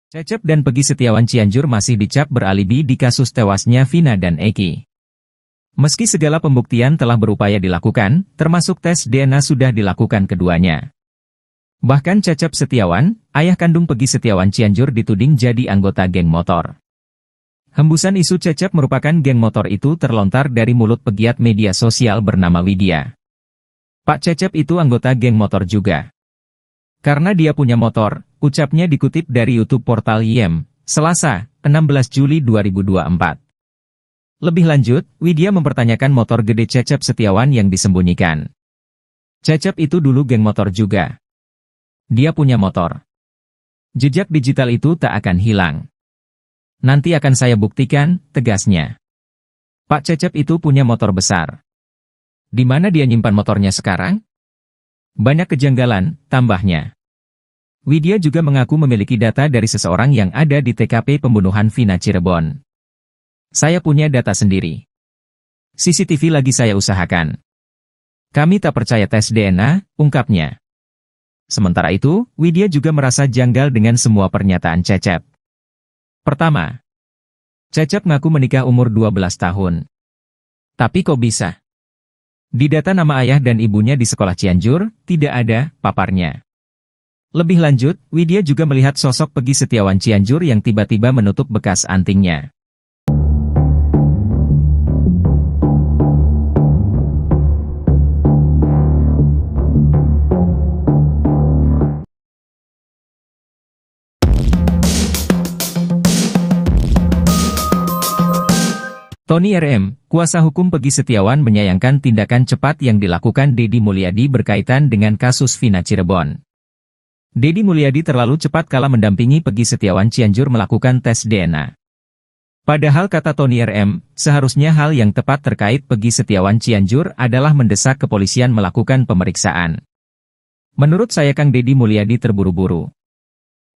Cecep dan Peggy Setiawan Cianjur masih dicap beralibi di kasus tewasnya Vina dan Eki. Meski segala pembuktian telah berupaya dilakukan, termasuk tes DNA sudah dilakukan keduanya. Bahkan Cecep Setiawan, ayah kandung Peggy Setiawan Cianjur dituding jadi anggota geng motor. Hembusan isu Cecep merupakan geng motor itu terlontar dari mulut pegiat media sosial bernama Widya. Pak Cecep itu anggota geng motor juga. Karena dia punya motor, ucapnya dikutip dari YouTube portal YEM, Selasa, 16 Juli 2024. Lebih lanjut, Widya mempertanyakan motor gede Cecep Setiawan yang disembunyikan. Cecep itu dulu geng motor juga. Dia punya motor. Jejak digital itu tak akan hilang. Nanti akan saya buktikan, tegasnya. Pak Cecep itu punya motor besar. Di mana dia nyimpan motornya sekarang? Banyak kejanggalan, tambahnya. Widya juga mengaku memiliki data dari seseorang yang ada di TKP pembunuhan Vina Cirebon. Saya punya data sendiri. CCTV lagi saya usahakan. Kami tak percaya tes DNA, ungkapnya. Sementara itu, Widya juga merasa janggal dengan semua pernyataan Cecep. Pertama, Cecep ngaku menikah umur 12 tahun. Tapi kok bisa? Di data nama ayah dan ibunya di sekolah Cianjur, tidak ada, paparnya. Lebih lanjut, Widya juga melihat sosok Peggy Setiawan Cianjur yang tiba-tiba menutup bekas antingnya. Tony RM, kuasa hukum Peggy Setiawan menyayangkan tindakan cepat yang dilakukan Deddy Mulyadi berkaitan dengan kasus Vina Cirebon. Deddy Mulyadi terlalu cepat kala mendampingi Peggy Setiawan Cianjur melakukan tes DNA. Padahal kata Tony RM, seharusnya hal yang tepat terkait Peggy Setiawan Cianjur adalah mendesak kepolisian melakukan pemeriksaan. Menurut saya Kang Deddy Mulyadi terburu-buru.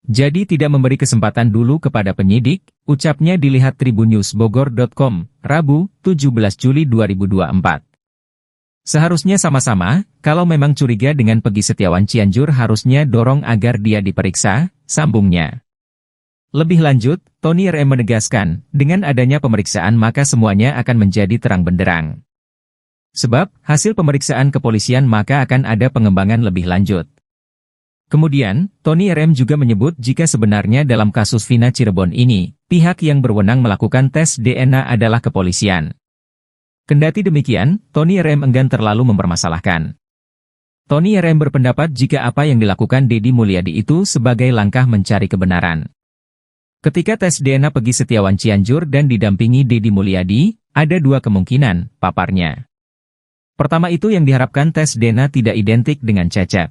Jadi tidak memberi kesempatan dulu kepada penyidik, ucapnya dilihat tribunnews.bogor.com, Rabu, 17 Juli 2024. Seharusnya sama-sama, kalau memang curiga dengan Peggy Setiawan Cianjur harusnya dorong agar dia diperiksa, sambungnya. Lebih lanjut, Tony RM menegaskan, dengan adanya pemeriksaan maka semuanya akan menjadi terang benderang. Sebab, hasil pemeriksaan kepolisian maka akan ada pengembangan lebih lanjut. Kemudian, Tony RM juga menyebut jika sebenarnya dalam kasus Vina Cirebon ini, pihak yang berwenang melakukan tes DNA adalah kepolisian. Kendati demikian, Tony RM enggan terlalu mempermasalahkan. Tony RM berpendapat jika apa yang dilakukan Deddy Mulyadi itu sebagai langkah mencari kebenaran. Ketika tes DNA Peggy Setiawan Cianjur dan didampingi Deddy Mulyadi, ada dua kemungkinan, paparnya. Pertama itu yang diharapkan tes DNA tidak identik dengan Cecep.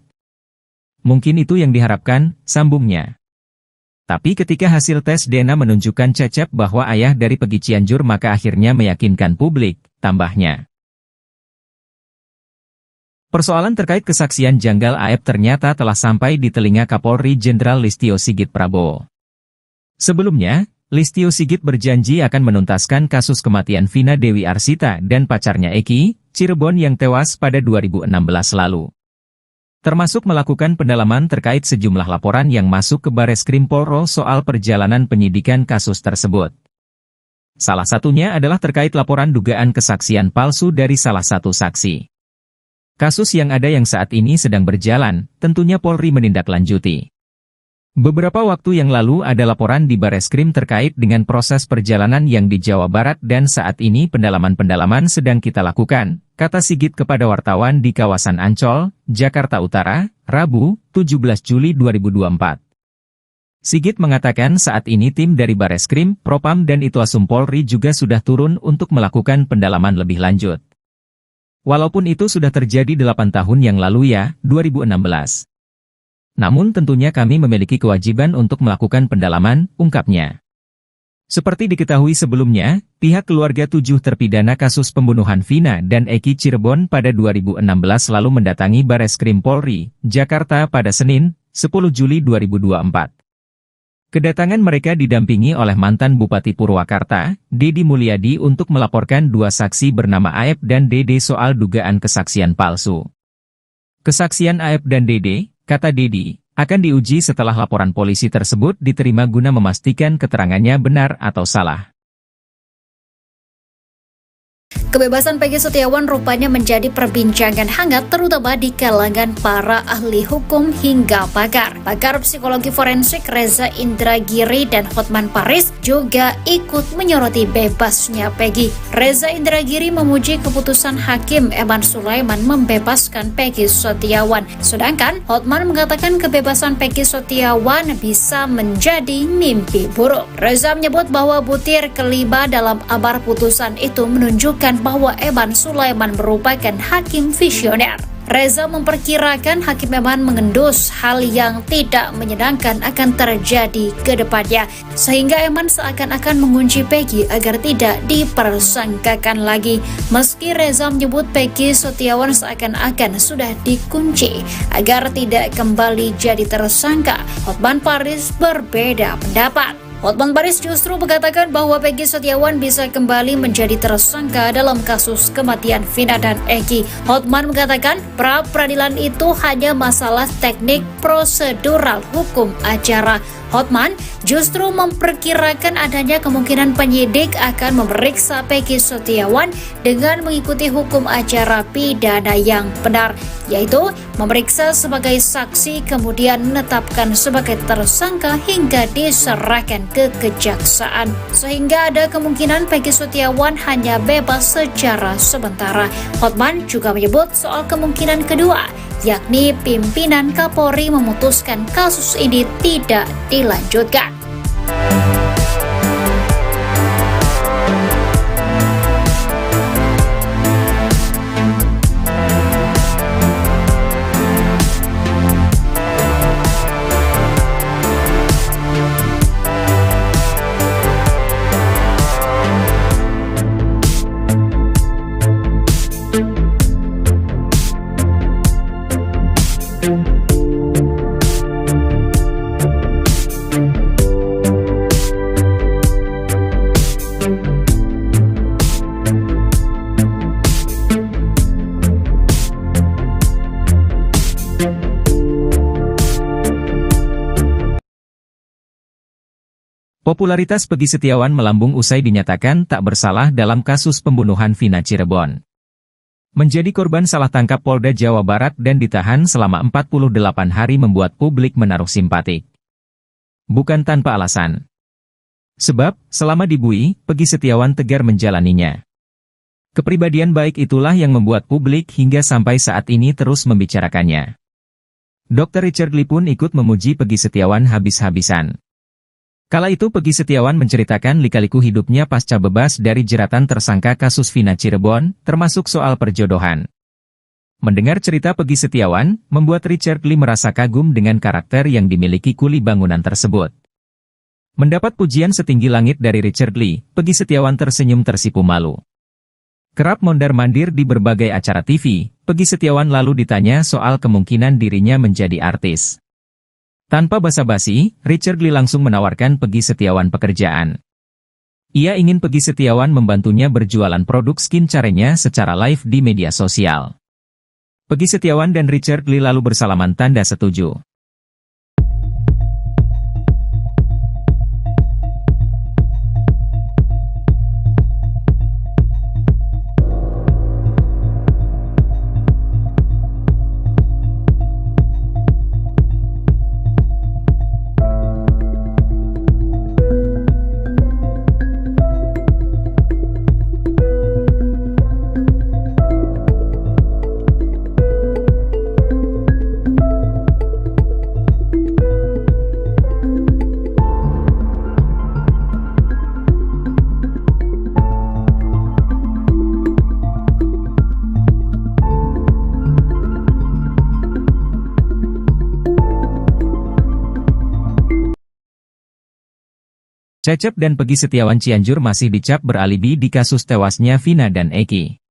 Mungkin itu yang diharapkan, sambungnya. Tapi ketika hasil tes DNA menunjukkan Cecep bahwa ayah dari Peggy Cianjur maka akhirnya meyakinkan publik, tambahnya. Persoalan terkait kesaksian janggal AF ternyata telah sampai di telinga Kapolri Jenderal Listio Sigit Prabowo. Sebelumnya, Listio Sigit berjanji akan menuntaskan kasus kematian Vina Dewi Arsita dan pacarnya Eki, Cirebon yang tewas pada 2016 lalu. Termasuk melakukan pendalaman terkait sejumlah laporan yang masuk ke Bareskrim Polri soal perjalanan penyidikan kasus tersebut. Salah satunya adalah terkait laporan dugaan kesaksian palsu dari salah satu saksi. Kasus yang ada yang saat ini sedang berjalan, tentunya Polri menindaklanjuti. Beberapa waktu yang lalu ada laporan di Bareskrim terkait dengan proses perjalanan yang di Jawa Barat dan saat ini pendalaman-pendalaman sedang kita lakukan, kata Sigit kepada wartawan di kawasan Ancol, Jakarta Utara, Rabu, 17 Juli 2024. Sigit mengatakan saat ini tim dari Bareskrim, Propam dan Itwasum Polri juga sudah turun untuk melakukan pendalaman lebih lanjut. Walaupun itu sudah terjadi 8 tahun yang lalu ya, 2016. Namun tentunya kami memiliki kewajiban untuk melakukan pendalaman, ungkapnya. Seperti diketahui sebelumnya, pihak keluarga 7 terpidana kasus pembunuhan Vina dan Eki Cirebon pada 2016 lalu mendatangi Bareskrim Polri, Jakarta pada Senin, 10 Juli 2024. Kedatangan mereka didampingi oleh mantan Bupati Purwakarta, Deddy Mulyadi untuk melaporkan 2 saksi bernama AF dan Dede soal dugaan kesaksian palsu. Kesaksian AF dan Dede, kata Deddy, akan diuji setelah laporan polisi tersebut diterima guna memastikan keterangannya benar atau salah. Kebebasan Peggy Setiawan rupanya menjadi perbincangan hangat terutama di kalangan para ahli hukum hingga pakar. Pakar psikologi forensik Reza Indragiri dan Hotman Paris juga ikut menyoroti bebasnya Peggy. Reza Indragiri memuji keputusan Hakim Eman Sulaiman membebaskan Peggy Setiawan. Sedangkan Hotman mengatakan kebebasan Peggy Setiawan bisa menjadi mimpi buruk. Reza menyebut bahwa butir kelima dalam amar putusan itu menunjukkan bahwa Eman Sulaiman merupakan hakim visioner. Reza memperkirakan Hakim Eman mengendus hal yang tidak menyenangkan akan terjadi ke depannya, sehingga Eman seakan-akan mengunci Peggy agar tidak dipersangkakan lagi. Meski Reza menyebut Peggy Setiawan seakan-akan sudah dikunci agar tidak kembali jadi tersangka, Hotman Paris berbeda pendapat. Hotman Paris justru mengatakan bahwa Peggy Setiawan bisa kembali menjadi tersangka dalam kasus kematian Vina dan Eki. Hotman mengatakan pra-peradilan itu hanya masalah teknik prosedural hukum acara. Hotman justru memperkirakan adanya kemungkinan penyidik akan memeriksa Peggy Setiawan dengan mengikuti hukum acara pidana yang benar, yaitu memeriksa sebagai saksi kemudian menetapkan sebagai tersangka hingga diserahkan ke kejaksaan. Sehingga ada kemungkinan Peggy Setiawan hanya bebas secara sementara. Hotman juga menyebut soal kemungkinan kedua, yakni pimpinan Kapolri memutuskan kasus ini tidak dilanjutkan. Popularitas Peggy Setiawan melambung usai dinyatakan tak bersalah dalam kasus pembunuhan Vina Cirebon. Menjadi korban salah tangkap Polda Jawa Barat dan ditahan selama 48 hari membuat publik menaruh simpatik. Bukan tanpa alasan. Sebab, selama di BUI, Peggy Setiawan tegar menjalaninya. Kepribadian baik itulah yang membuat publik hingga sampai saat ini terus membicarakannya. Dr. Richard Lee pun ikut memuji Peggy Setiawan habis-habisan. Kala itu Peggy Setiawan menceritakan lika-liku hidupnya pasca bebas dari jeratan tersangka kasus Vina Cirebon, termasuk soal perjodohan. Mendengar cerita Peggy Setiawan, membuat Richard Lee merasa kagum dengan karakter yang dimiliki kuli bangunan tersebut. Mendapat pujian setinggi langit dari Richard Lee, Peggy Setiawan tersenyum tersipu malu. Kerap mondar-mandir di berbagai acara TV, Peggy Setiawan lalu ditanya soal kemungkinan dirinya menjadi artis. Tanpa basa-basi, Richard Lee langsung menawarkan Peggy Setiawan pekerjaan. Ia ingin Peggy Setiawan membantunya berjualan produk skincare-nya secara live di media sosial. Peggy Setiawan dan Richard Lee lalu bersalaman tanda setuju. Cecep dan Peggy Setiawan Cianjur masih dicap beralibi di kasus tewasnya Vina dan Eki.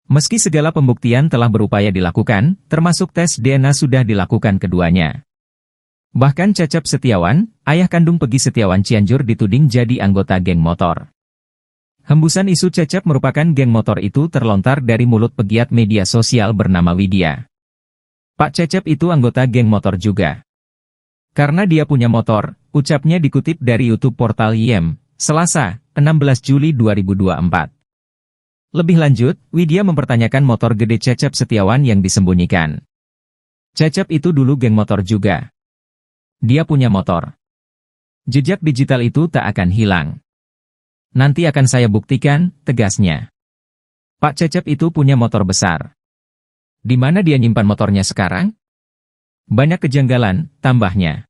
Meski segala pembuktian telah berupaya dilakukan, termasuk tes DNA sudah dilakukan keduanya. Bahkan Cecep Setiawan, ayah kandung Peggy Setiawan Cianjur dituding jadi anggota geng motor. Hembusan isu Cecep merupakan geng motor itu terlontar dari mulut pegiat media sosial bernama Widya. Pak Cecep itu anggota geng motor juga. Karena dia punya motor, ucapnya dikutip dari YouTube portal YEM, Selasa, 16 Juli 2024. Lebih lanjut, Widya mempertanyakan motor gede Cecep Setiawan yang disembunyikan. Cecep itu dulu geng motor juga. Dia punya motor. Jejak digital itu tak akan hilang. Nanti akan saya buktikan, tegasnya. Pak Cecep itu punya motor besar. Di mana dia nyimpan motornya sekarang? Banyak kejanggalan, tambahnya.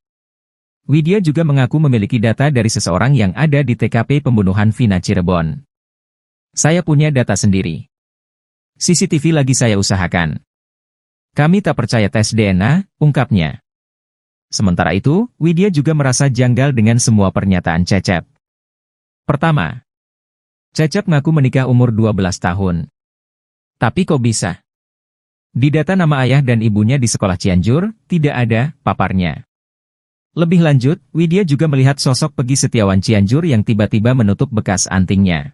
Widya juga mengaku memiliki data dari seseorang yang ada di TKP pembunuhan Vina Cirebon. Saya punya data sendiri. CCTV lagi saya usahakan. Kami tak percaya tes DNA, ungkapnya. Sementara itu, Widya juga merasa janggal dengan semua pernyataan Cecep. Pertama, Cecep ngaku menikah umur 12 tahun. Tapi kok bisa? Di data nama ayah dan ibunya di sekolah Cianjur, tidak ada, paparnya. Lebih lanjut, Widya juga melihat sosok Peggy Setiawan Cianjur yang tiba-tiba menutup bekas antingnya.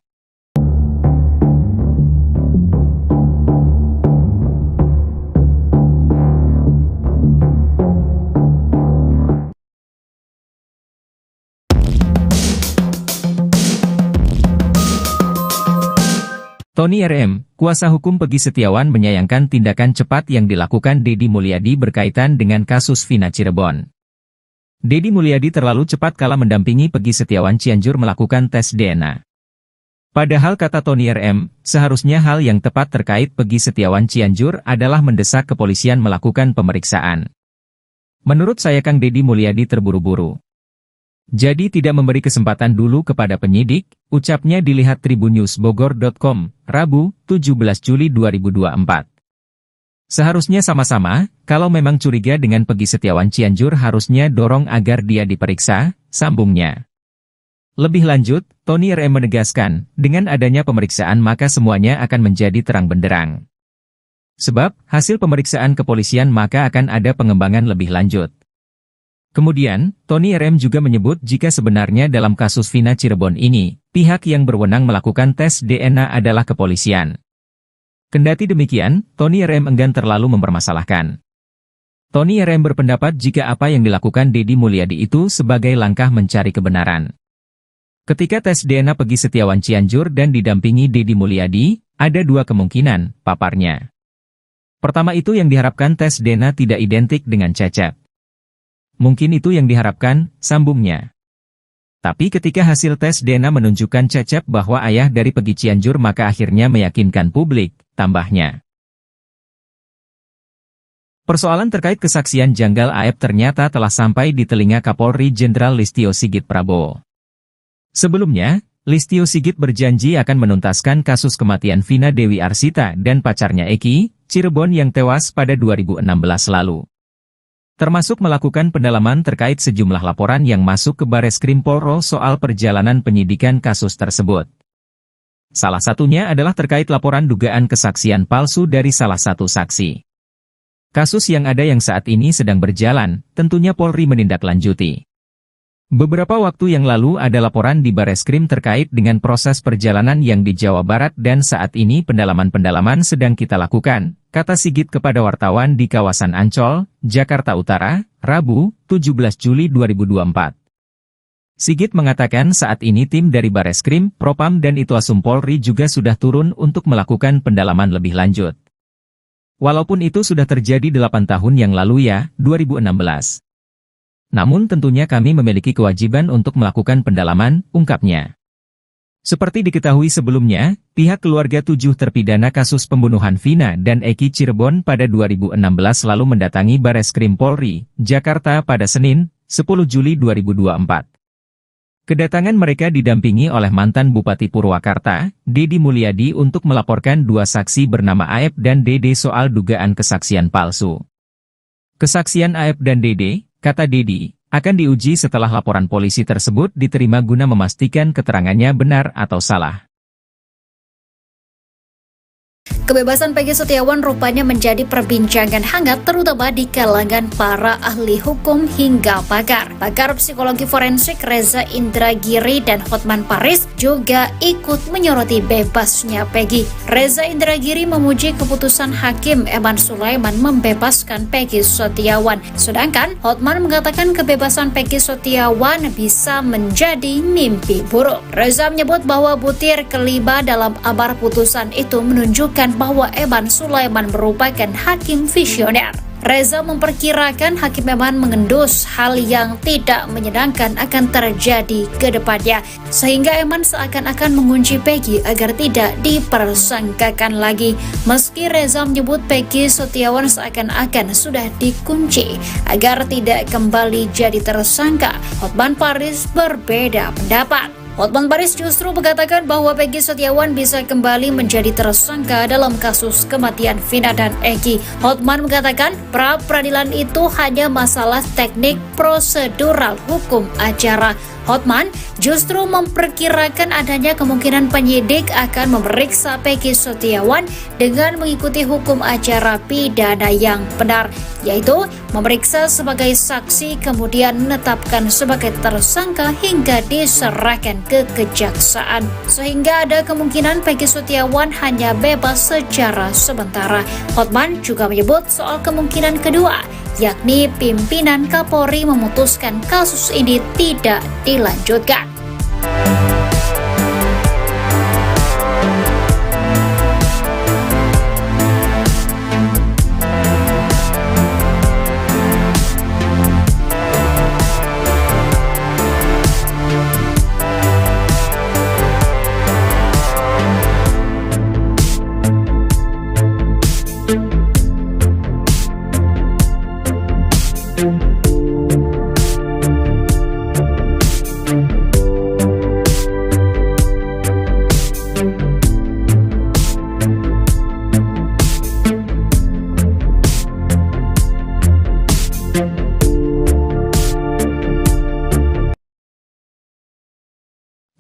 Tony RM, kuasa hukum Peggy Setiawan menyayangkan tindakan cepat yang dilakukan Deddy Mulyadi berkaitan dengan kasus Vina Cirebon. Deddy Mulyadi terlalu cepat kala mendampingi Peggy Setiawan Cianjur melakukan tes DNA. Padahal kata Tony RM, seharusnya hal yang tepat terkait Peggy Setiawan Cianjur adalah mendesak kepolisian melakukan pemeriksaan. Menurut saya Kang Deddy Mulyadi terburu-buru. Jadi tidak memberi kesempatan dulu kepada penyidik, ucapnya dilihat tribunnews.bogor.com, Rabu, 17 Juli 2024. Seharusnya sama-sama, kalau memang curiga dengan Peggy Setiawan Cianjur harusnya dorong agar dia diperiksa, sambungnya. Lebih lanjut, Tony RM menegaskan, dengan adanya pemeriksaan maka semuanya akan menjadi terang benderang. Sebab, hasil pemeriksaan kepolisian maka akan ada pengembangan lebih lanjut. Kemudian, Tony RM juga menyebut jika sebenarnya dalam kasus Vina Cirebon ini, pihak yang berwenang melakukan tes DNA adalah kepolisian. Kendati demikian, Tony RM enggan terlalu mempermasalahkan. Tony RM berpendapat jika apa yang dilakukan Deddy Mulyadi itu sebagai langkah mencari kebenaran. Ketika tes DNA Peggy Setiawan Cianjur dan didampingi Deddy Mulyadi, ada dua kemungkinan, paparnya. Pertama itu yang diharapkan tes DNA tidak identik dengan Cecep. Mungkin itu yang diharapkan, sambungnya. Tapi ketika hasil tes DNA menunjukkan Cecep bahwa ayah dari Peggy Cianjur maka akhirnya meyakinkan publik, tambahnya. Persoalan terkait kesaksian janggal AF ternyata telah sampai di telinga Kapolri Jenderal Listio Sigit Prabowo. Sebelumnya, Listio Sigit berjanji akan menuntaskan kasus kematian Vina Dewi Arsita dan pacarnya Eki, Cirebon yang tewas pada 2016 lalu. Termasuk melakukan pendalaman terkait sejumlah laporan yang masuk ke Bareskrim Polri soal perjalanan penyidikan kasus tersebut. Salah satunya adalah terkait laporan dugaan kesaksian palsu dari salah satu saksi. Kasus yang ada yang saat ini sedang berjalan, tentunya Polri menindaklanjuti. Beberapa waktu yang lalu ada laporan di Bareskrim terkait dengan proses perjalanan yang di Jawa Barat dan saat ini pendalaman-pendalaman sedang kita lakukan, kata Sigit kepada wartawan di kawasan Ancol, Jakarta Utara, Rabu, 17 Juli 2024. Sigit mengatakan saat ini tim dari Bareskrim, Propam dan Itwasum Polri juga sudah turun untuk melakukan pendalaman lebih lanjut. Walaupun itu sudah terjadi 8 tahun yang lalu ya, 2016. Namun tentunya kami memiliki kewajiban untuk melakukan pendalaman, ungkapnya. Seperti diketahui sebelumnya, pihak keluarga 7 terpidana kasus pembunuhan Vina dan Eki Cirebon pada 2016 lalu mendatangi Bareskrim Polri, Jakarta pada Senin, 10 Juli 2024. Kedatangan mereka didampingi oleh mantan Bupati Purwakarta, Deddy Mulyadi untuk melaporkan 2 saksi bernama Aep dan Dede soal dugaan kesaksian palsu. Kesaksian Aep dan Dede, kata Deddy, akan diuji setelah laporan polisi tersebut diterima guna memastikan keterangannya benar atau salah. Kebebasan Peggy Setiawan rupanya menjadi perbincangan hangat terutama di kalangan para ahli hukum hingga pakar. Pakar psikologi forensik Reza Indragiri dan Hotman Paris juga ikut menyoroti bebasnya Peggy. Reza Indragiri memuji keputusan Hakim Eman Sulaiman membebaskan Peggy Setiawan. Sedangkan Hotman mengatakan kebebasan Peggy Setiawan bisa menjadi mimpi buruk. Reza menyebut bahwa butir kelima dalam amar putusan itu menunjukkan bahwa Eman Sulaiman merupakan hakim visioner. Reza memperkirakan Hakim Eman mengendus hal yang tidak menyenangkan akan terjadi ke depannya, sehingga Eman seakan-akan mengunci Peggy agar tidak dipersangkakan lagi. Meski Reza menyebut Peggy Setiawan seakan-akan sudah dikunci agar tidak kembali jadi tersangka, Hotman Paris berbeda pendapat. Hotman Paris justru mengatakan bahwa Peggy Setiawan bisa kembali menjadi tersangka dalam kasus kematian Vina dan Eki. Hotman mengatakan pra-peradilan itu hanya masalah teknik prosedural hukum acara. Hotman justru memperkirakan adanya kemungkinan penyidik akan memeriksa Peggy Setiawan dengan mengikuti hukum acara pidana yang benar, yaitu memeriksa sebagai saksi kemudian menetapkan sebagai tersangka hingga diserahkan ke kejaksaan. Sehingga ada kemungkinan Peggy Setiawan hanya bebas secara sementara. Hotman juga menyebut soal kemungkinan kedua, yakni pimpinan Kapolri memutuskan kasus ini tidak dilanjutkan.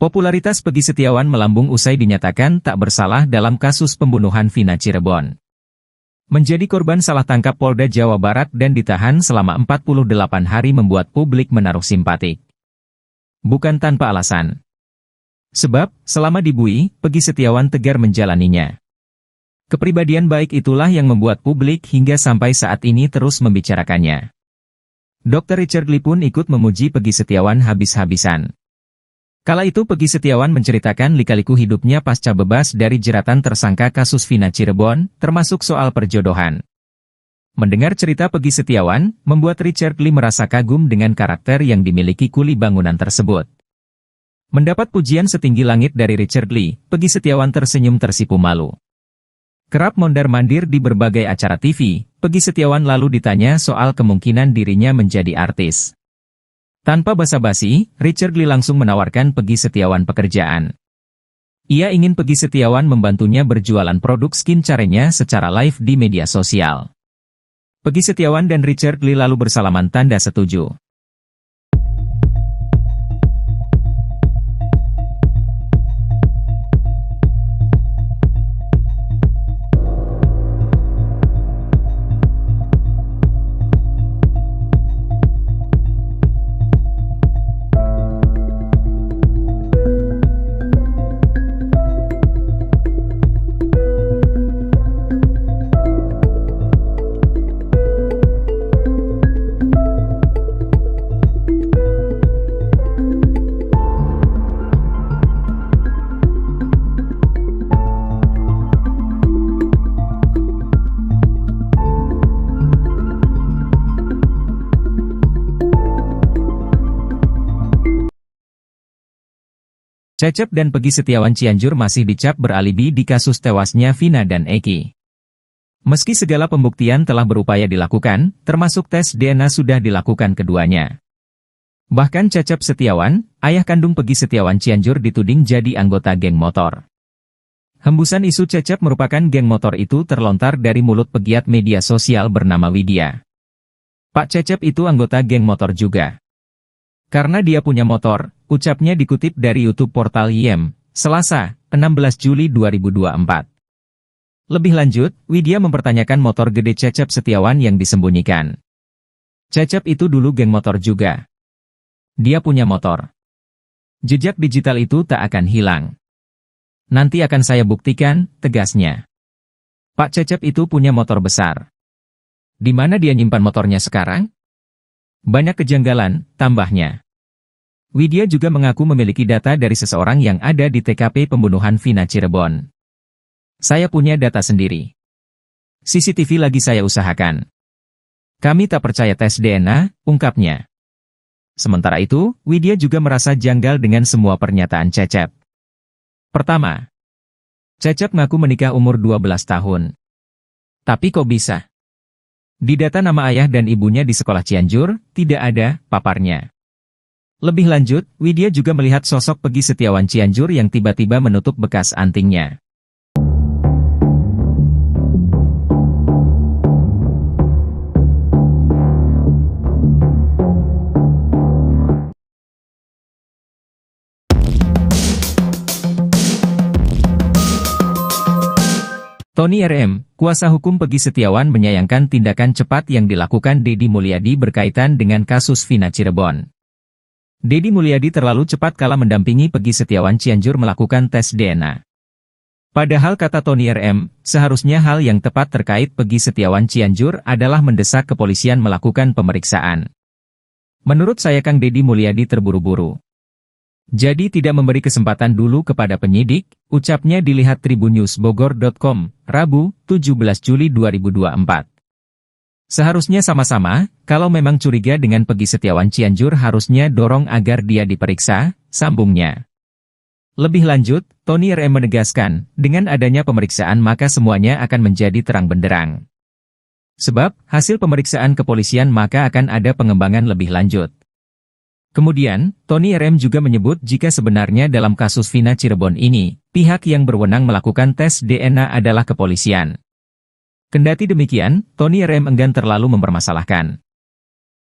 Popularitas Peggy Setiawan melambung usai dinyatakan tak bersalah dalam kasus pembunuhan Vina Cirebon. Menjadi korban salah tangkap Polda Jawa Barat dan ditahan selama 48 hari membuat publik menaruh simpatik. Bukan tanpa alasan. Sebab, selama di BUI, Peggy Setiawan tegar menjalaninya. Kepribadian baik itulah yang membuat publik hingga sampai saat ini terus membicarakannya. Dr. Richard Lee pun ikut memuji Peggy Setiawan habis-habisan. Kala itu Peggy Setiawan menceritakan lika-liku hidupnya pasca bebas dari jeratan tersangka kasus Vina Cirebon, termasuk soal perjodohan. Mendengar cerita Peggy Setiawan, membuat Richard Lee merasa kagum dengan karakter yang dimiliki kuli bangunan tersebut. Mendapat pujian setinggi langit dari Richard Lee, Peggy Setiawan tersenyum tersipu malu. Kerap mondar-mandir di berbagai acara TV, Peggy Setiawan lalu ditanya soal kemungkinan dirinya menjadi artis. Tanpa basa-basi, Richard Lee langsung menawarkan Peggy Setiawan pekerjaan. Ia ingin Peggy Setiawan membantunya berjualan produk skincare-nya secara live di media sosial. Peggy Setiawan dan Richard Lee lalu bersalaman tanda setuju. Cecep dan Peggy Setiawan Cianjur masih dicap beralibi di kasus tewasnya Vina dan Eki. Meski segala pembuktian telah berupaya dilakukan, termasuk tes DNA sudah dilakukan keduanya. Bahkan Cecep Setiawan, ayah kandung Peggy Setiawan Cianjur dituding jadi anggota geng motor. Hembusan isu Cecep merupakan geng motor itu terlontar dari mulut pegiat media sosial bernama Widya. Pak Cecep itu anggota geng motor juga. Karena dia punya motor, ucapnya dikutip dari YouTube portal YEM, Selasa, 16 Juli 2024. Lebih lanjut, Widya mempertanyakan motor gede Cecep Setiawan yang disembunyikan. Cecep itu dulu geng motor juga. Dia punya motor. Jejak digital itu tak akan hilang. Nanti akan saya buktikan, tegasnya. Pak Cecep itu punya motor besar. Di mana dia nyimpan motornya sekarang? Banyak kejanggalan, tambahnya. Widya juga mengaku memiliki data dari seseorang yang ada di TKP pembunuhan Vina Cirebon. Saya punya data sendiri. CCTV lagi saya usahakan. Kami tak percaya tes DNA, ungkapnya. Sementara itu, Widya juga merasa janggal dengan semua pernyataan Cecep. Pertama, Cecep ngaku menikah umur 12 tahun. Tapi kok bisa? Di data nama ayah dan ibunya di sekolah Cianjur, tidak ada, paparnya. Lebih lanjut, Widya juga melihat sosok Peggy Setiawan Cianjur yang tiba-tiba menutup bekas antingnya. Tony RM, kuasa hukum Peggy Setiawan menyayangkan tindakan cepat yang dilakukan Deddy Mulyadi berkaitan dengan kasus Vina Cirebon. Deddy Mulyadi terlalu cepat kala mendampingi Peggy Setiawan Cianjur melakukan tes DNA. Padahal kata Tony RM, seharusnya hal yang tepat terkait Peggy Setiawan Cianjur adalah mendesak kepolisian melakukan pemeriksaan. Menurut saya Kang Deddy Mulyadi terburu-buru. Jadi tidak memberi kesempatan dulu kepada penyidik, ucapnya dilihat tribunnews.bogor.com, Rabu, 17 Juli 2024. Seharusnya sama-sama, kalau memang curiga dengan Peggy Setiawan Cianjur harusnya dorong agar dia diperiksa, sambungnya. Lebih lanjut, Tony RM menegaskan, dengan adanya pemeriksaan maka semuanya akan menjadi terang benderang. Sebab, hasil pemeriksaan kepolisian maka akan ada pengembangan lebih lanjut. Kemudian, Tony RM juga menyebut jika sebenarnya dalam kasus Vina Cirebon ini, pihak yang berwenang melakukan tes DNA adalah kepolisian. Kendati demikian, Tony RM enggan terlalu mempermasalahkan.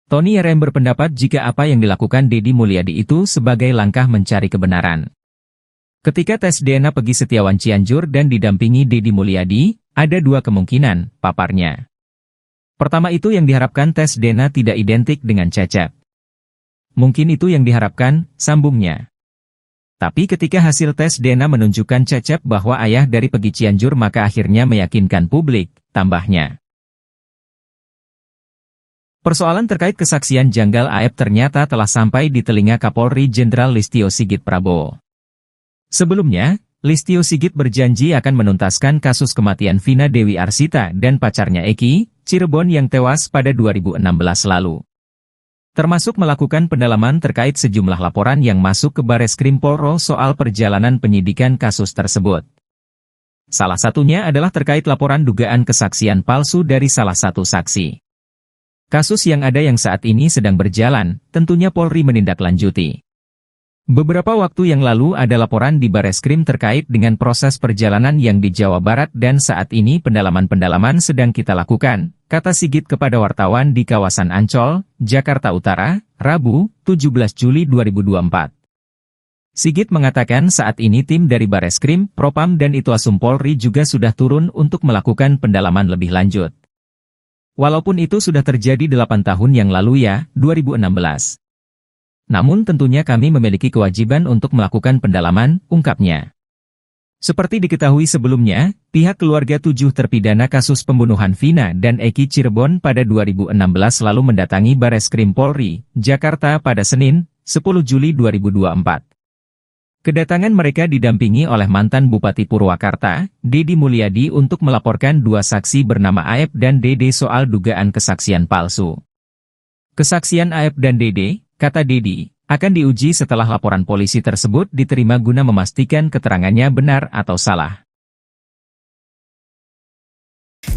Tony RM berpendapat jika apa yang dilakukan Deddy Mulyadi itu sebagai langkah mencari kebenaran. Ketika tes DNA Peggy Setiawan Cianjur dan didampingi Deddy Mulyadi, ada dua kemungkinan, paparnya. Pertama itu yang diharapkan tes DNA tidak identik dengan Cecep. Mungkin itu yang diharapkan, sambungnya. Tapi ketika hasil tes DNA menunjukkan Cecep bahwa ayah dari Peggy Cianjur maka akhirnya meyakinkan publik, tambahnya. Persoalan terkait kesaksian janggal AF ternyata telah sampai di telinga Kapolri Jenderal Listio Sigit Prabowo. Sebelumnya, Listio Sigit berjanji akan menuntaskan kasus kematian Vina Dewi Arsita dan pacarnya Eki, Cirebon yang tewas pada 2016 lalu. Termasuk melakukan pendalaman terkait sejumlah laporan yang masuk ke Bareskrim Polri soal perjalanan penyidikan kasus tersebut. Salah satunya adalah terkait laporan dugaan kesaksian palsu dari salah satu saksi. Kasus yang ada yang saat ini sedang berjalan, tentunya Polri menindaklanjuti. Beberapa waktu yang lalu ada laporan di Bareskrim terkait dengan proses perjalanan yang di Jawa Barat dan saat ini pendalaman-pendalaman sedang kita lakukan, kata Sigit kepada wartawan di kawasan Ancol, Jakarta Utara, Rabu, 17 Juli 2024. Sigit mengatakan saat ini tim dari Bareskrim, Propam dan Itwasum Polri juga sudah turun untuk melakukan pendalaman lebih lanjut. Walaupun itu sudah terjadi 8 tahun yang lalu ya, 2016. Namun tentunya kami memiliki kewajiban untuk melakukan pendalaman, ungkapnya. Seperti diketahui sebelumnya, pihak keluarga 7 terpidana kasus pembunuhan Vina dan Eki Cirebon pada 2016 lalu mendatangi Bareskrim Polri, Jakarta pada Senin, 10 Juli 2024. Kedatangan mereka didampingi oleh mantan Bupati Purwakarta, Deddy Mulyadi untuk melaporkan 2 saksi bernama Aep dan Dede soal dugaan kesaksian palsu. Kesaksian Aep dan Dede, kata Deddy, akan diuji setelah laporan polisi tersebut diterima guna memastikan keterangannya benar atau salah.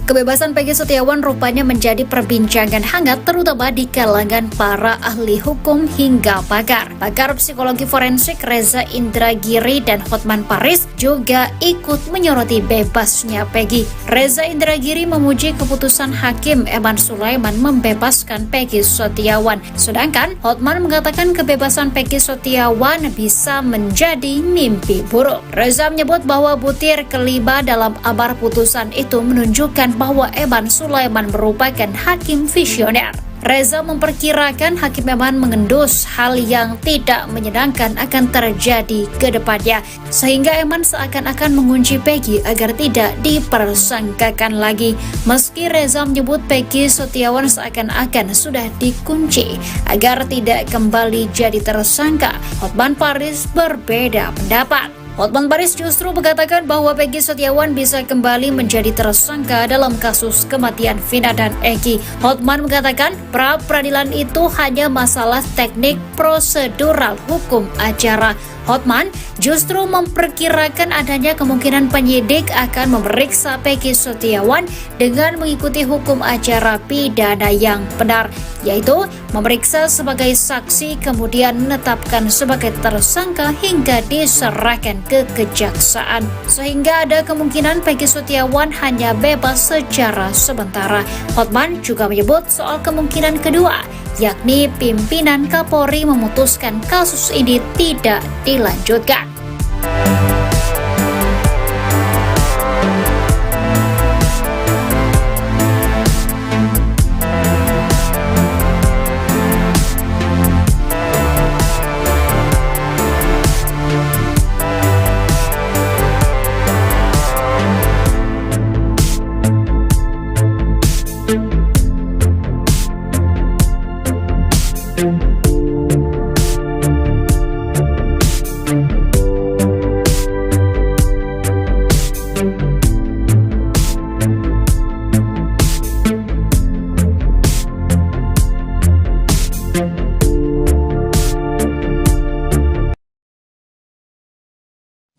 Kebebasan Peggy Setiawan rupanya menjadi perbincangan hangat terutama di kalangan para ahli hukum hingga pakar. Pakar psikologi forensik Reza Indragiri dan Hotman Paris juga ikut menyoroti bebasnya Peggy. Reza Indragiri memuji keputusan Hakim Eman Sulaiman membebaskan Peggy Setiawan. Sedangkan Hotman mengatakan kebebasan Peggy Setiawan bisa menjadi mimpi buruk. Reza menyebut bahwa butir kelima dalam amar putusan itu menunjukkan bahwa Eman Sulaiman merupakan hakim visioner. Reza memperkirakan Hakim Eman mengendus hal yang tidak menyenangkan akan terjadi ke depannya, sehingga Eman seakan-akan mengunci Peggy agar tidak dipersangkakan lagi. Meski Reza menyebut Peggy Setiawan seakan-akan sudah dikunci agar tidak kembali jadi tersangka, Hotman Paris berbeda pendapat. Hotman Paris justru mengatakan bahwa Peggy Setiawan bisa kembali menjadi tersangka dalam kasus kematian Vina dan Eki. Hotman mengatakan pra-peradilan itu hanya masalah teknik prosedural hukum acara. Hotman justru memperkirakan adanya kemungkinan penyidik akan memeriksa Peggy Setiawan dengan mengikuti hukum acara pidana yang benar, yaitu memeriksa sebagai saksi kemudian menetapkan sebagai tersangka hingga diserahkan ke kejaksaan. Sehingga ada kemungkinan Peggy Setiawan hanya bebas secara sementara. Hotman juga menyebut soal kemungkinan kedua, yakni pimpinan Kapolri memutuskan kasus ini tidak dilanjutkan.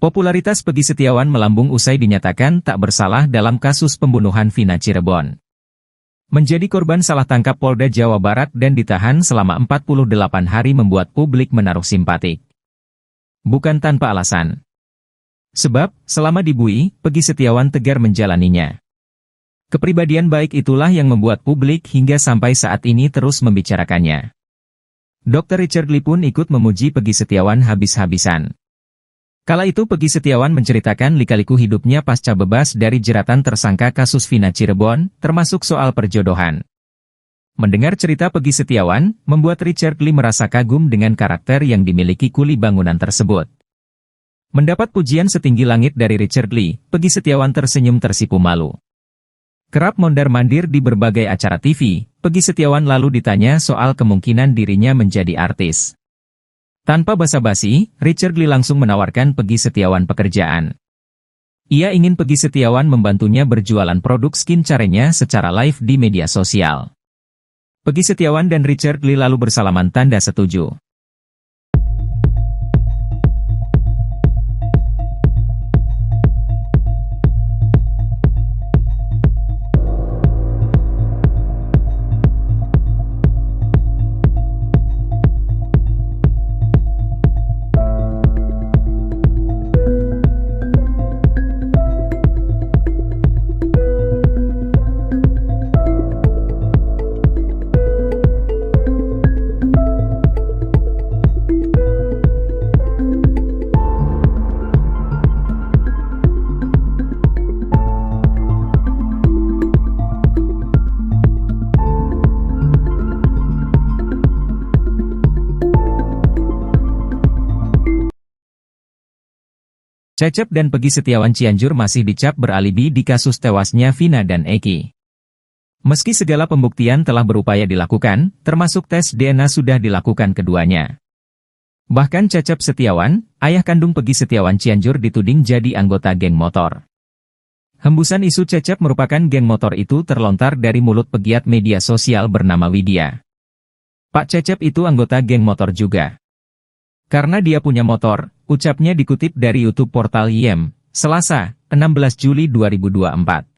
Popularitas Peggy Setiawan melambung usai dinyatakan tak bersalah dalam kasus pembunuhan Vina Cirebon. Menjadi korban salah tangkap Polda Jawa Barat dan ditahan selama 48 hari membuat publik menaruh simpatik. Bukan tanpa alasan. Sebab, selama di BUI, Peggy Setiawan tegar menjalaninya. Kepribadian baik itulah yang membuat publik hingga sampai saat ini terus membicarakannya. Dr. Richard Lee pun ikut memuji Peggy Setiawan habis-habisan. Kala itu Peggy Setiawan menceritakan lika-liku hidupnya pasca bebas dari jeratan tersangka kasus Vina Cirebon, termasuk soal perjodohan. Mendengar cerita Peggy Setiawan, membuat Richard Lee merasa kagum dengan karakter yang dimiliki kuli bangunan tersebut. Mendapat pujian setinggi langit dari Richard Lee, Peggy Setiawan tersenyum tersipu malu. Kerap mondar-mandir di berbagai acara TV, Peggy Setiawan lalu ditanya soal kemungkinan dirinya menjadi artis. Tanpa basa-basi, Richard Lee langsung menawarkan Peggy Setiawan pekerjaan. Ia ingin Peggy Setiawan membantunya berjualan produk skincare-nya secara live di media sosial. Peggy Setiawan dan Richard Lee lalu bersalaman tanda setuju. Cecep dan Peggy Setiawan Cianjur masih dicap beralibi di kasus tewasnya Vina dan Eki. Meski segala pembuktian telah berupaya dilakukan, termasuk tes DNA sudah dilakukan keduanya. Bahkan Cecep Setiawan, ayah kandung Peggy Setiawan Cianjur dituding jadi anggota geng motor. Hembusan isu Cecep merupakan geng motor itu terlontar dari mulut pegiat media sosial bernama Widya. Pak Cecep itu anggota geng motor juga. Karena dia punya motor, ucapnya dikutip dari YouTube portal YEM, Selasa, 16 Juli 2024.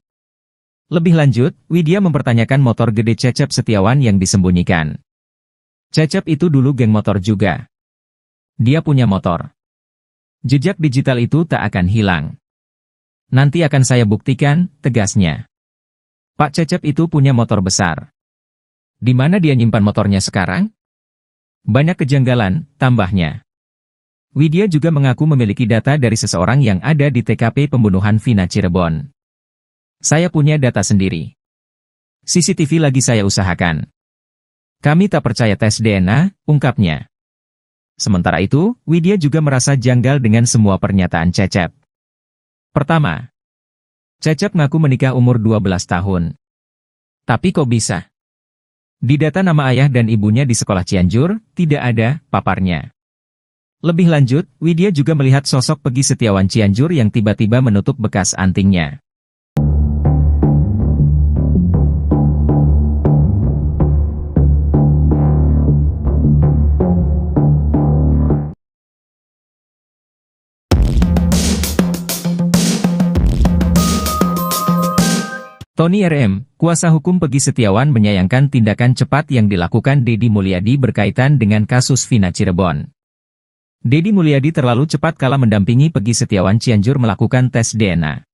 Lebih lanjut, Widya mempertanyakan motor gede Cecep Setiawan yang disembunyikan. Cecep itu dulu geng motor juga. Dia punya motor. Jejak digital itu tak akan hilang. Nanti akan saya buktikan, tegasnya. Pak Cecep itu punya motor besar. Di mana dia nyimpan motornya sekarang? Banyak kejanggalan, tambahnya. Widya juga mengaku memiliki data dari seseorang yang ada di TKP pembunuhan Vina Cirebon. Saya punya data sendiri. CCTV lagi saya usahakan. Kami tak percaya tes DNA, ungkapnya. Sementara itu, Widya juga merasa janggal dengan semua pernyataan Cecep. Pertama, Cecep ngaku menikah umur 12 tahun. Tapi kok bisa? Di data nama ayah dan ibunya di sekolah Cianjur, tidak ada, paparnya. Lebih lanjut, Widya juga melihat sosok Peggy Setiawan Cianjur yang tiba-tiba menutup bekas antingnya. Tony RM, kuasa hukum Peggy Setiawan menyayangkan tindakan cepat yang dilakukan Deddy Mulyadi berkaitan dengan kasus Vina Cirebon. Deddy Mulyadi terlalu cepat kala mendampingi Peggy Setiawan Cianjur melakukan tes DNA.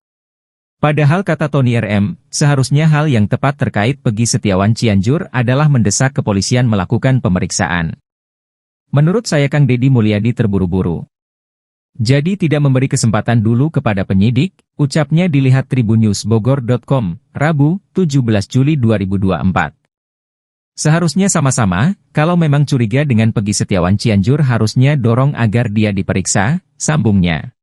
Padahal kata Tony RM, seharusnya hal yang tepat terkait Peggy Setiawan Cianjur adalah mendesak kepolisian melakukan pemeriksaan. Menurut saya Kang Deddy Mulyadi terburu-buru. Jadi tidak memberi kesempatan dulu kepada penyidik, ucapnya dilihat tribunnews.bogor.com, Rabu, 17 Juli 2024. Seharusnya sama-sama, kalau memang curiga dengan Peggy Setiawan Cianjur harusnya dorong agar dia diperiksa, sambungnya.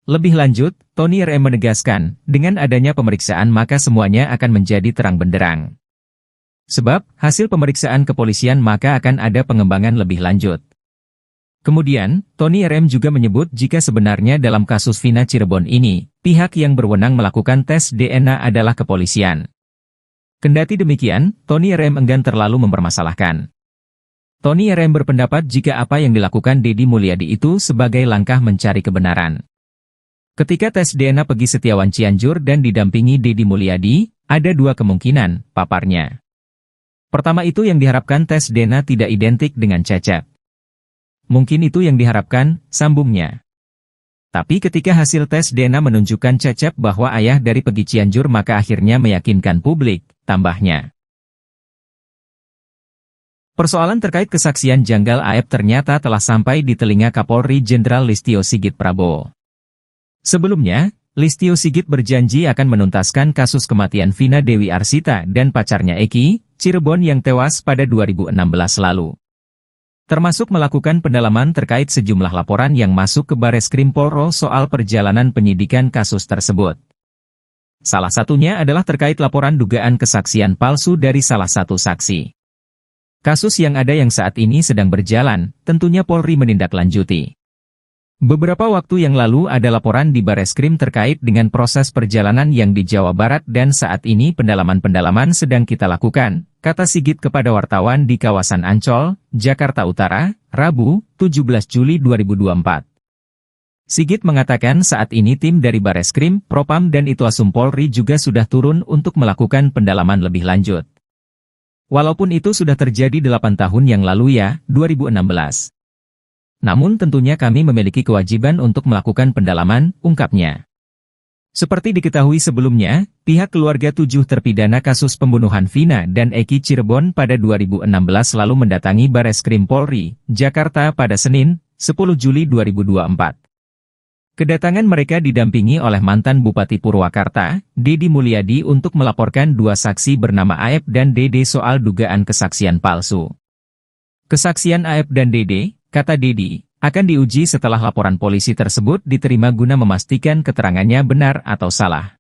Lebih lanjut, Tony RM menegaskan, dengan adanya pemeriksaan maka semuanya akan menjadi terang benderang. Sebab, hasil pemeriksaan kepolisian maka akan ada pengembangan lebih lanjut. Kemudian, Tony RM juga menyebut jika sebenarnya dalam kasus Vina Cirebon ini, pihak yang berwenang melakukan tes DNA adalah kepolisian. Kendati demikian, Tony RM enggan terlalu mempermasalahkan. Tony RM berpendapat jika apa yang dilakukan Deddy Mulyadi itu sebagai langkah mencari kebenaran. Ketika tes DNA Peggy Setiawan Cianjur dan didampingi Deddy Mulyadi, ada dua kemungkinan, paparnya. Pertama itu yang diharapkan tes DNA tidak identik dengan Cecep. Mungkin itu yang diharapkan, sambungnya. Tapi ketika hasil tes DNA menunjukkan Cecep bahwa ayah dari Peggy Cianjur maka akhirnya meyakinkan publik, tambahnya. Persoalan terkait kesaksian janggal Aep ternyata telah sampai di telinga Kapolri Jenderal Listio Sigit Prabowo. Sebelumnya, Listio Sigit berjanji akan menuntaskan kasus kematian Vina Dewi Arsita dan pacarnya Eki, Cirebon yang tewas pada 2016 lalu. Termasuk melakukan pendalaman terkait sejumlah laporan yang masuk ke Bareskrim Polri soal perjalanan penyidikan kasus tersebut. Salah satunya adalah terkait laporan dugaan kesaksian palsu dari salah satu saksi. Kasus yang ada yang saat ini sedang berjalan, tentunya Polri menindaklanjuti. Beberapa waktu yang lalu ada laporan di Bareskrim terkait dengan proses perjalanan yang di Jawa Barat dan saat ini pendalaman-pendalaman sedang kita lakukan, kata Sigit kepada wartawan di kawasan Ancol, Jakarta Utara, Rabu, 17 Juli 2024. Sigit mengatakan saat ini tim dari Bareskrim, Propam dan Itwasum Polri juga sudah turun untuk melakukan pendalaman lebih lanjut. Walaupun itu sudah terjadi 8 tahun yang lalu ya, 2016. Namun tentunya kami memiliki kewajiban untuk melakukan pendalaman, ungkapnya. Seperti diketahui sebelumnya, pihak keluarga 7 terpidana kasus pembunuhan Vina dan Eki Cirebon pada 2016 lalu mendatangi Bareskrim Polri, Jakarta pada Senin, 10 Juli 2024. Kedatangan mereka didampingi oleh mantan Bupati Purwakarta, Deddy Mulyadi untuk melaporkan 2 saksi bernama Aep dan Dede soal dugaan kesaksian palsu. Kesaksian Aep dan Dede, kata Deddy, akan diuji setelah laporan polisi tersebut diterima guna memastikan keterangannya benar atau salah.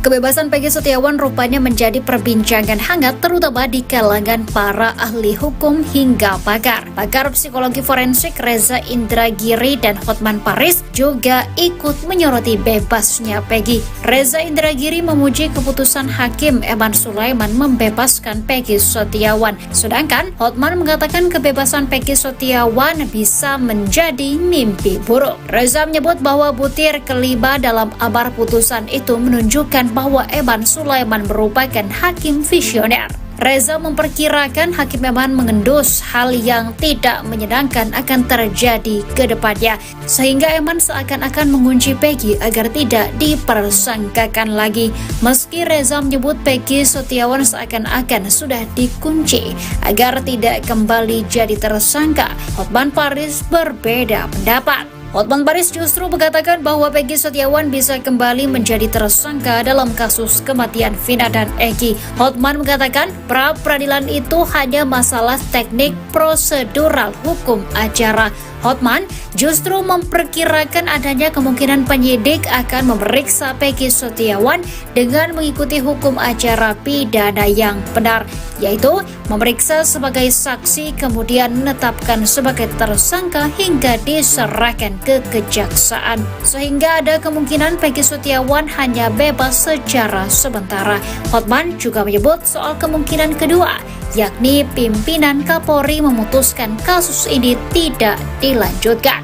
Kebebasan Peggy Setiawan rupanya menjadi perbincangan hangat terutama di kalangan para ahli hukum hingga pakar. Pakar psikologi forensik Reza Indragiri dan Hotman Paris juga ikut menyoroti bebasnya Peggy. Reza Indragiri memuji keputusan Hakim Eman Sulaiman membebaskan Peggy Setiawan. Sedangkan Hotman mengatakan kebebasan Peggy Setiawan bisa menjadi mimpi buruk. Reza menyebut bahwa butir kelima dalam amar putusan itu menunjukkan bahwa Eman Sulaiman merupakan hakim visioner. Reza memperkirakan Hakim Eman mengendus hal yang tidak menyenangkan akan terjadi ke depannya, sehingga Eman seakan-akan mengunci Peggy agar tidak dipersangkakan lagi. Meski Reza menyebut Peggy Setiawan seakan-akan sudah dikunci agar tidak kembali jadi tersangka, Hotman Paris berbeda pendapat. Hotman Paris justru mengatakan bahwa Peggy Setiawan bisa kembali menjadi tersangka dalam kasus kematian Vina dan Eki. Hotman mengatakan pra-peradilan itu hanya masalah teknik prosedural hukum acara. Hotman justru memperkirakan adanya kemungkinan penyidik akan memeriksa Peggy Setiawan dengan mengikuti hukum acara pidana yang benar, yaitu memeriksa sebagai saksi kemudian menetapkan sebagai tersangka hingga diserahkan ke kejaksaan. Sehingga ada kemungkinan Peggy Setiawan hanya bebas secara sementara. Hotman juga menyebut soal kemungkinan kedua, yakni pimpinan Kapolri memutuskan kasus ini tidak dilanjutkan.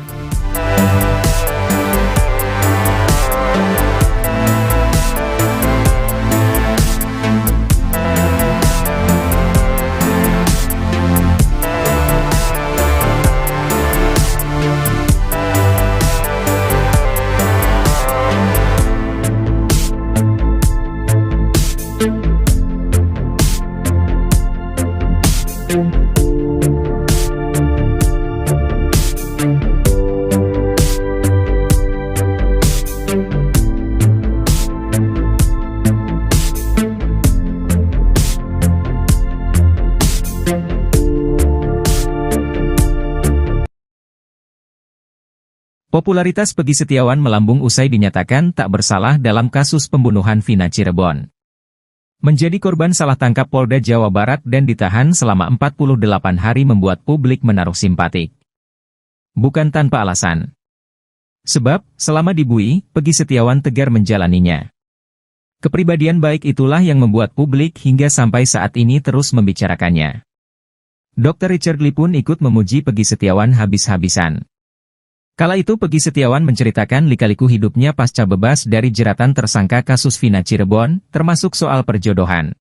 Popularitas Peggy Setiawan melambung usai dinyatakan tak bersalah dalam kasus pembunuhan Vina Cirebon. Menjadi korban salah tangkap Polda Jawa Barat dan ditahan selama 48 hari membuat publik menaruh simpatik. Bukan tanpa alasan. Sebab, selama di BUI, Peggy Setiawan tegar menjalaninya. Kepribadian baik itulah yang membuat publik hingga sampai saat ini terus membicarakannya. Dr. Richard Lee pun ikut memuji Peggy Setiawan habis-habisan. Kala itu Peggy Setiawan menceritakan lika-liku hidupnya pasca bebas dari jeratan tersangka kasus Vina Cirebon, termasuk soal perjodohan.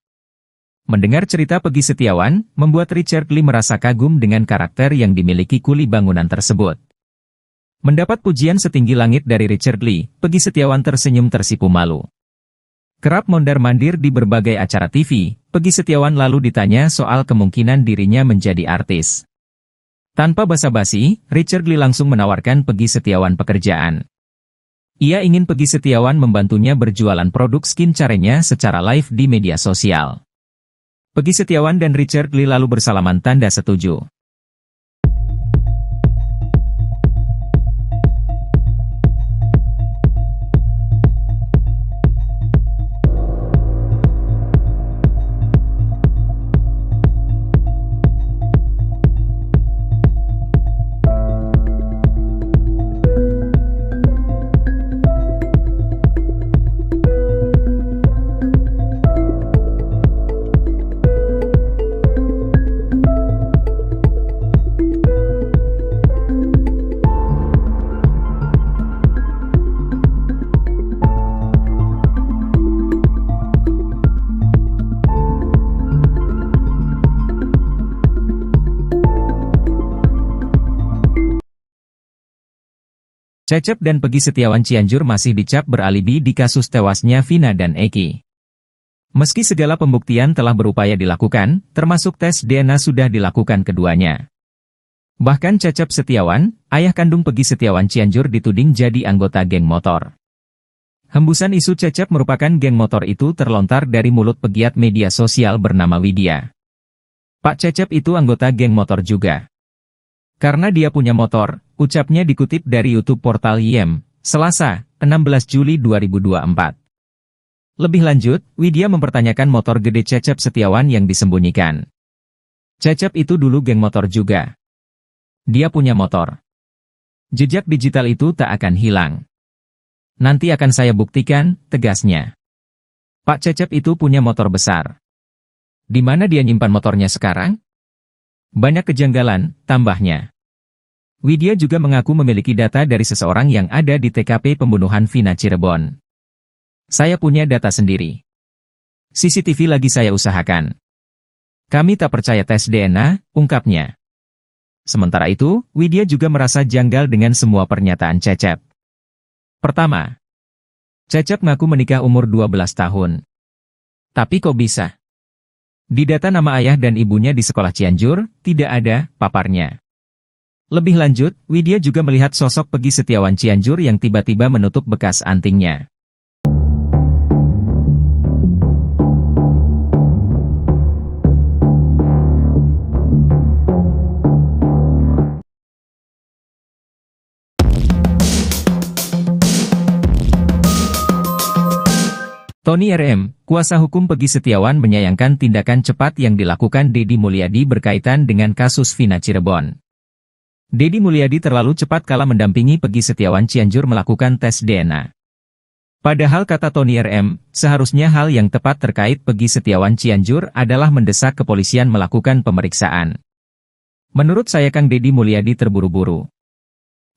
Mendengar cerita Peggy Setiawan, membuat Richard Lee merasa kagum dengan karakter yang dimiliki kuli bangunan tersebut. Mendapat pujian setinggi langit dari Richard Lee, Peggy Setiawan tersenyum tersipu malu. Kerap mondar-mandir di berbagai acara TV, Peggy Setiawan lalu ditanya soal kemungkinan dirinya menjadi artis. Tanpa basa-basi, Richard Lee langsung menawarkan Peggy Setiawan pekerjaan. Ia ingin Peggy Setiawan membantunya berjualan produk skincare-nya secara live di media sosial. Peggy Setiawan dan Richard Lee lalu bersalaman tanda setuju. Cecep dan Peggy Setiawan Cianjur masih dicap beralibi di kasus tewasnya Vina dan Eki. Meski segala pembuktian telah berupaya dilakukan, termasuk tes DNA sudah dilakukan keduanya. Bahkan Cecep Setiawan, ayah kandung Peggy Setiawan Cianjur dituding jadi anggota geng motor. Hembusan isu Cecep merupakan geng motor itu terlontar dari mulut pegiat media sosial bernama Widya. Pak Cecep itu anggota geng motor juga. Karena dia punya motor, ucapnya dikutip dari YouTube portal YEM, Selasa, 16 Juli 2024. Lebih lanjut, Widya mempertanyakan motor gede Cecep Setiawan yang disembunyikan. Cecep itu dulu geng motor juga. Dia punya motor. Jejak digital itu tak akan hilang. Nanti akan saya buktikan, tegasnya. Pak Cecep itu punya motor besar. Di mana dia nyimpan motornya sekarang? Banyak kejanggalan, tambahnya. Widya juga mengaku memiliki data dari seseorang yang ada di TKP pembunuhan Vina Cirebon. Saya punya data sendiri. CCTV lagi saya usahakan. Kami tak percaya tes DNA, ungkapnya. Sementara itu, Widya juga merasa janggal dengan semua pernyataan Cecep. Pertama, Cecep ngaku menikah umur 12 tahun. Tapi kok bisa? Di data nama ayah dan ibunya di sekolah Cianjur, tidak ada, paparnya. Lebih lanjut, Widya juga melihat sosok Peggy Setiawan Cianjur yang tiba-tiba menutup bekas antingnya. Tony RM, kuasa hukum Peggy Setiawan menyayangkan tindakan cepat yang dilakukan Deddy Mulyadi berkaitan dengan kasus Vina Cirebon. Deddy Mulyadi terlalu cepat kala mendampingi Peggy Setiawan Cianjur melakukan tes DNA. Padahal kata Tony RM, seharusnya hal yang tepat terkait Peggy Setiawan Cianjur adalah mendesak kepolisian melakukan pemeriksaan. Menurut saya Kang Deddy Mulyadi terburu-buru.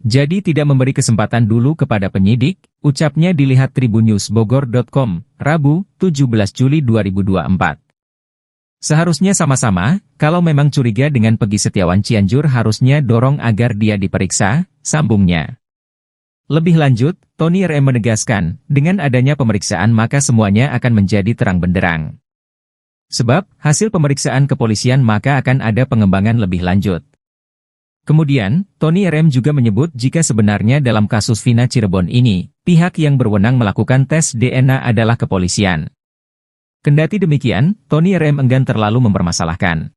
Jadi tidak memberi kesempatan dulu kepada penyidik, ucapnya dilihat tribunnews.bogor.com, Rabu, 17 Juli 2024. Seharusnya sama-sama, kalau memang curiga dengan Peggy Setiawan Cianjur harusnya dorong agar dia diperiksa, sambungnya. Lebih lanjut, Tony RM menegaskan, dengan adanya pemeriksaan maka semuanya akan menjadi terang benderang. Sebab, hasil pemeriksaan kepolisian maka akan ada pengembangan lebih lanjut. Kemudian, Tony RM juga menyebut jika sebenarnya dalam kasus Vina Cirebon ini, pihak yang berwenang melakukan tes DNA adalah kepolisian. Kendati demikian, Tony RM enggan terlalu mempermasalahkan.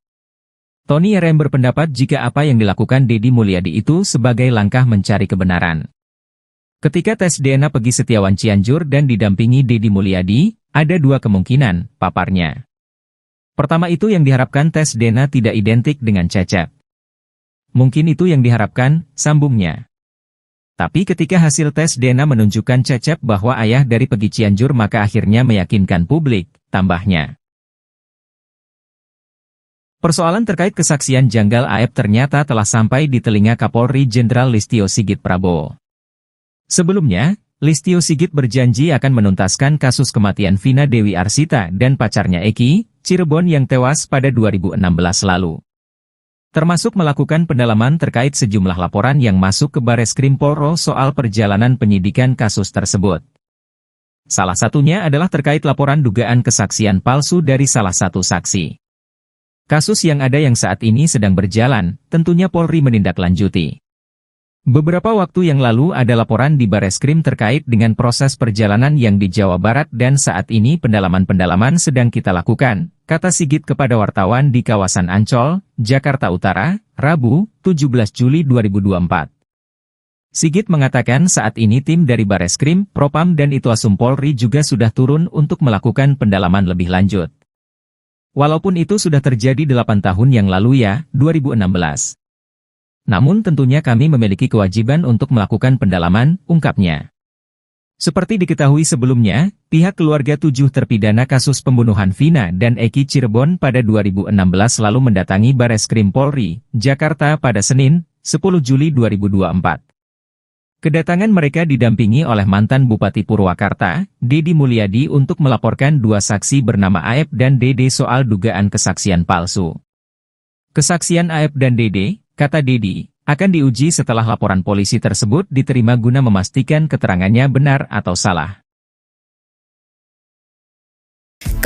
Tony RM berpendapat jika apa yang dilakukan Deddy Mulyadi itu sebagai langkah mencari kebenaran. Ketika tes DNA Peggy Setiawan Cianjur dan didampingi Deddy Mulyadi, ada dua kemungkinan, paparnya. Pertama itu yang diharapkan tes DNA tidak identik dengan Cecep. Mungkin itu yang diharapkan, sambungnya. Tapi ketika hasil tes DNA menunjukkan Cecep bahwa ayah dari Peggy Cianjur maka akhirnya meyakinkan publik, tambahnya. Persoalan terkait kesaksian janggal AF ternyata telah sampai di telinga Kapolri Jenderal Listio Sigit Prabowo. Sebelumnya, Listio Sigit berjanji akan menuntaskan kasus kematian Vina Dewi Arsita dan pacarnya Eki, Cirebon yang tewas pada 2016 lalu. Termasuk melakukan pendalaman terkait sejumlah laporan yang masuk ke Bareskrim Polri soal perjalanan penyidikan kasus tersebut. Salah satunya adalah terkait laporan dugaan kesaksian palsu dari salah satu saksi. Kasus yang ada yang saat ini sedang berjalan, tentunya Polri menindaklanjuti. Beberapa waktu yang lalu ada laporan di Bareskrim terkait dengan proses perjalanan yang di Jawa Barat dan saat ini pendalaman-pendalaman sedang kita lakukan, kata Sigit kepada wartawan di kawasan Ancol, Jakarta Utara, Rabu, 17 Juli 2024. Sigit mengatakan saat ini tim dari Bareskrim, Propam dan Itwasum Polri juga sudah turun untuk melakukan pendalaman lebih lanjut. Walaupun itu sudah terjadi 8 tahun yang lalu ya, 2016. Namun tentunya kami memiliki kewajiban untuk melakukan pendalaman, ungkapnya. Seperti diketahui sebelumnya, pihak keluarga 7 terpidana kasus pembunuhan Vina dan Eki Cirebon pada 2016 lalu mendatangi Bareskrim Polri, Jakarta pada Senin, 10 Juli 2024. Kedatangan mereka didampingi oleh mantan Bupati Purwakarta, Deddy Mulyadi untuk melaporkan 2 saksi bernama AF dan Dede soal dugaan kesaksian palsu. Kesaksian AF dan Dede, kata Deddy, akan diuji setelah laporan polisi tersebut diterima guna memastikan keterangannya benar atau salah.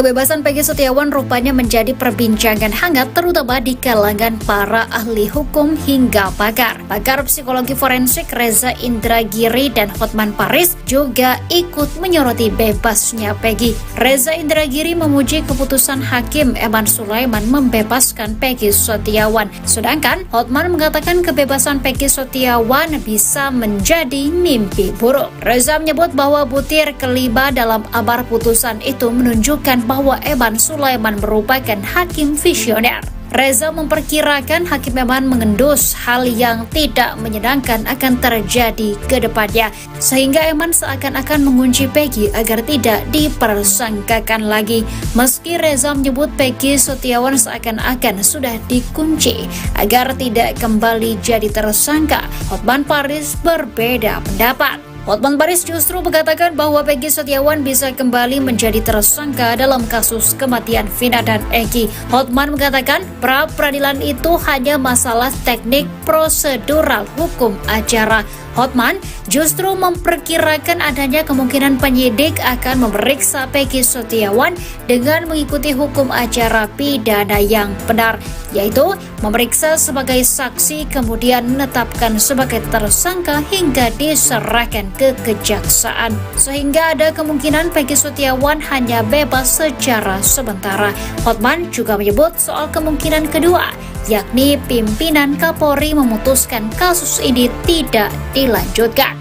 Kebebasan Peggy Setiawan rupanya menjadi perbincangan hangat terutama di kalangan para ahli hukum hingga pakar. Pakar psikologi forensik Reza Indragiri dan Hotman Paris juga ikut menyoroti bebasnya Peggy. Reza Indragiri memuji keputusan Hakim Eman Sulaiman membebaskan Peggy Setiawan. Sedangkan Hotman mengatakan kebebasan Peggy Setiawan bisa menjadi mimpi buruk. Reza menyebut bahwa butir kelima dalam amar putusan itu menunjukkan bahwa Eman Sulaiman merupakan hakim visioner. Reza memperkirakan Hakim Eman mengendus hal yang tidak menyenangkan akan terjadi ke depannya, sehingga Eman seakan-akan mengunci Peggy agar tidak dipersangkakan lagi. Meski Reza menyebut Peggy Setiawan seakan-akan sudah dikunci agar tidak kembali jadi tersangka, Hotman Paris berbeda pendapat. Hotman Paris justru mengatakan bahwa Peggy Setiawan bisa kembali menjadi tersangka dalam kasus kematian Vina dan Eki. Hotman mengatakan pra-peradilan itu hanya masalah teknik prosedural hukum acara. Hotman justru memperkirakan adanya kemungkinan penyidik akan memeriksa Peggy Setiawan dengan mengikuti hukum acara pidana yang benar, yaitu memeriksa sebagai saksi kemudian menetapkan sebagai tersangka hingga diserahkan ke kejaksaan, sehingga ada kemungkinan Peggy Setiawan hanya bebas secara sementara. Hotman juga menyebut soal kemungkinan kedua, yakni pimpinan Kapolri memutuskan kasus ini tidak dilanjutkan.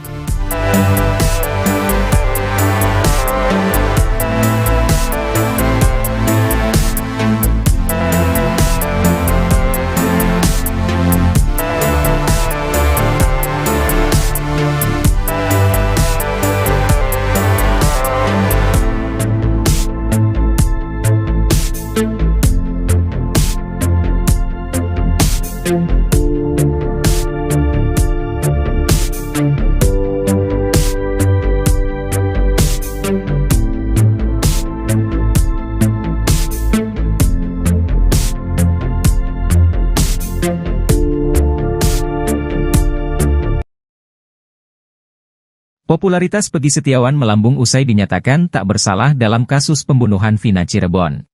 Popularitas Peggy Setiawan melambung usai dinyatakan tak bersalah dalam kasus pembunuhan Vina Cirebon.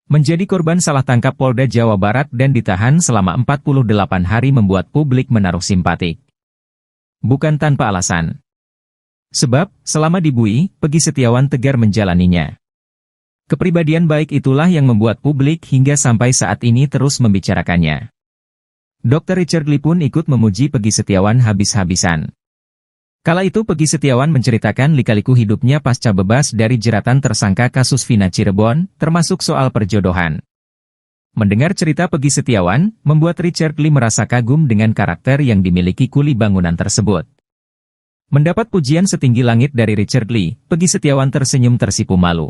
Menjadi korban salah tangkap Polda Jawa Barat dan ditahan selama 48 hari membuat publik menaruh simpatik. Bukan tanpa alasan. Sebab, selama dibui, Peggy Setiawan tegar menjalaninya. Kepribadian baik itulah yang membuat publik hingga sampai saat ini terus membicarakannya. Dr. Richard Lee pun ikut memuji Peggy Setiawan habis-habisan. Kala itu Peggy Setiawan menceritakan lika-liku hidupnya pasca bebas dari jeratan tersangka kasus Vina Cirebon, termasuk soal perjodohan. Mendengar cerita Peggy Setiawan, membuat Richard Lee merasa kagum dengan karakter yang dimiliki kuli bangunan tersebut. Mendapat pujian setinggi langit dari Richard Lee, Peggy Setiawan tersenyum tersipu malu.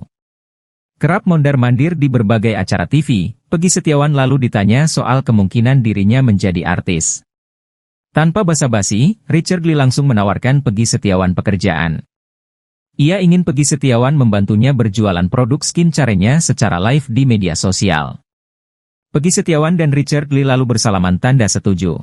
Kerap mondar-mandir di berbagai acara TV, Peggy Setiawan lalu ditanya soal kemungkinan dirinya menjadi artis. Tanpa basa-basi, Richard Lee langsung menawarkan Peggy Setiawan pekerjaan. Ia ingin Peggy Setiawan membantunya berjualan produk skincare-nya secara live di media sosial. Peggy Setiawan dan Richard Lee lalu bersalaman tanda setuju.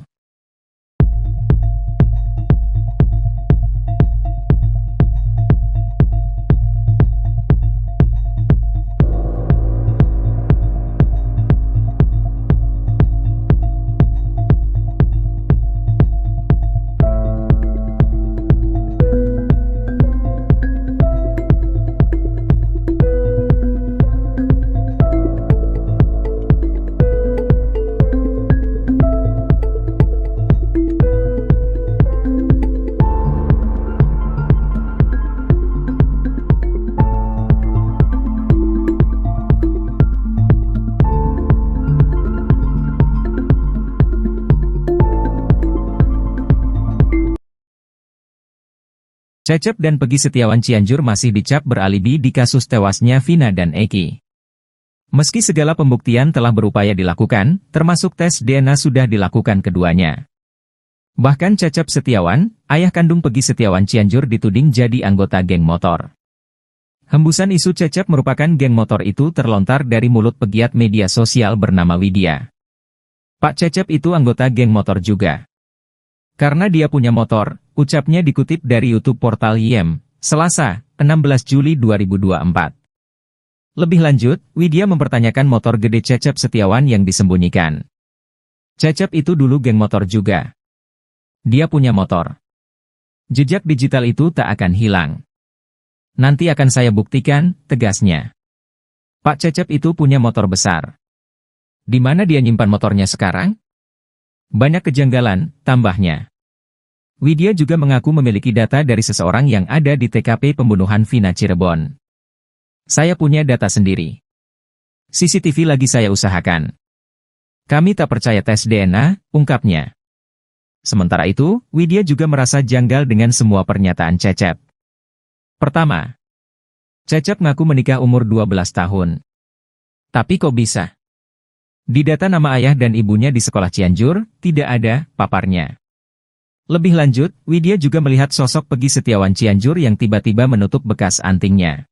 Cecep dan Peggy Setiawan Cianjur masih dicap beralibi di kasus tewasnya Vina dan Eki. Meski segala pembuktian telah berupaya dilakukan, termasuk tes DNA sudah dilakukan keduanya. Bahkan Cecep Setiawan, ayah kandung Peggy Setiawan Cianjur dituding jadi anggota geng motor. Hembusan isu Cecep merupakan geng motor itu terlontar dari mulut pegiat media sosial bernama Widya. Pak Cecep itu anggota geng motor juga. Karena dia punya motor, ucapnya dikutip dari YouTube portal YM, Selasa, 16 Juli 2024. Lebih lanjut, Widya mempertanyakan motor gede Cecep Setiawan yang disembunyikan. Cecep itu dulu geng motor juga. Dia punya motor. Jejak digital itu tak akan hilang. Nanti akan saya buktikan, tegasnya. Pak Cecep itu punya motor besar. Di mana dia nyimpan motornya sekarang? Banyak kejanggalan, tambahnya. Widya juga mengaku memiliki data dari seseorang yang ada di TKP pembunuhan Vina Cirebon. Saya punya data sendiri. CCTV lagi saya usahakan. Kami tak percaya tes DNA, ungkapnya. Sementara itu, Widya juga merasa janggal dengan semua pernyataan Cecep. Pertama, Cecep ngaku menikah umur 12 tahun. Tapi kok bisa? Di data nama ayah dan ibunya di sekolah Cianjur, tidak ada, paparnya. Lebih lanjut, Widya juga melihat sosok Peggy Setiawan Cianjur yang tiba-tiba menutup bekas antingnya.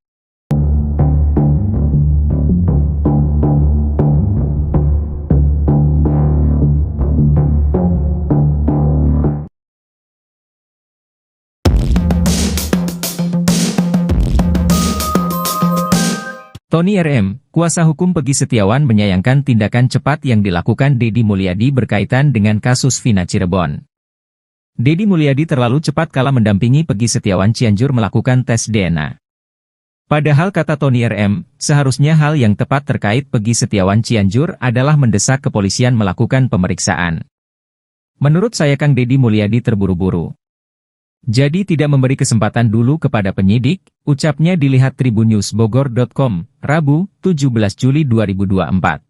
Tony RM, kuasa hukum Peggy Setiawan menyayangkan tindakan cepat yang dilakukan Deddy Mulyadi berkaitan dengan kasus Vina Cirebon. Deddy Mulyadi terlalu cepat kala mendampingi Peggy Setiawan Cianjur melakukan tes DNA. Padahal kata Tony RM, seharusnya hal yang tepat terkait Peggy Setiawan Cianjur adalah mendesak kepolisian melakukan pemeriksaan. Menurut saya Kang Deddy Mulyadi terburu-buru. Jadi tidak memberi kesempatan dulu kepada penyidik, ucapnya dilihat tribunnews.bogor.com, Rabu, 17 Juli 2024.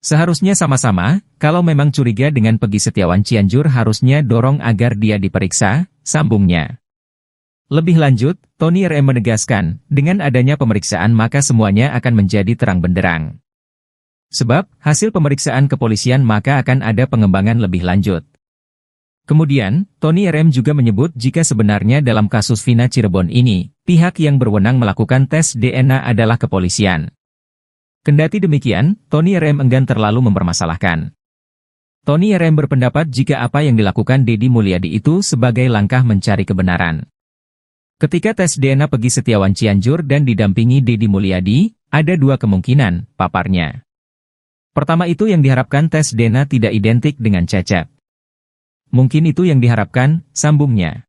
Seharusnya sama-sama, kalau memang curiga dengan Peggy Setiawan Cianjur harusnya dorong agar dia diperiksa, sambungnya. Lebih lanjut, Tony RM menegaskan, dengan adanya pemeriksaan maka semuanya akan menjadi terang benderang. Sebab, hasil pemeriksaan kepolisian maka akan ada pengembangan lebih lanjut. Kemudian, Tony RM juga menyebut jika sebenarnya dalam kasus Vina Cirebon ini, pihak yang berwenang melakukan tes DNA adalah kepolisian. Kendati demikian, Tony RM enggan terlalu mempermasalahkan. Tony RM berpendapat jika apa yang dilakukan Deddy Mulyadi itu sebagai langkah mencari kebenaran. Ketika tes DNA Peggy Setiawan Cianjur dan didampingi Deddy Mulyadi, ada dua kemungkinan, paparnya. Pertama itu yang diharapkan tes DNA tidak identik dengan Cecep. Mungkin itu yang diharapkan, sambungnya.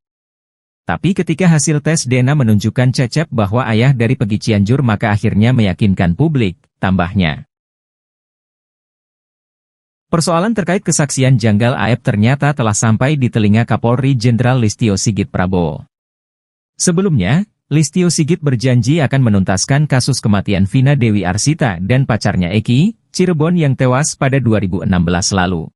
Tapi ketika hasil tes DNA menunjukkan Cecep bahwa ayah dari Peggy Cianjur maka akhirnya meyakinkan publik, tambahnya. Persoalan terkait kesaksian janggal Aep ternyata telah sampai di telinga Kapolri Jenderal Listio Sigit Prabowo. Sebelumnya, Listio Sigit berjanji akan menuntaskan kasus kematian Vina Dewi Arsita dan pacarnya Eki, Cirebon yang tewas pada 2016 lalu.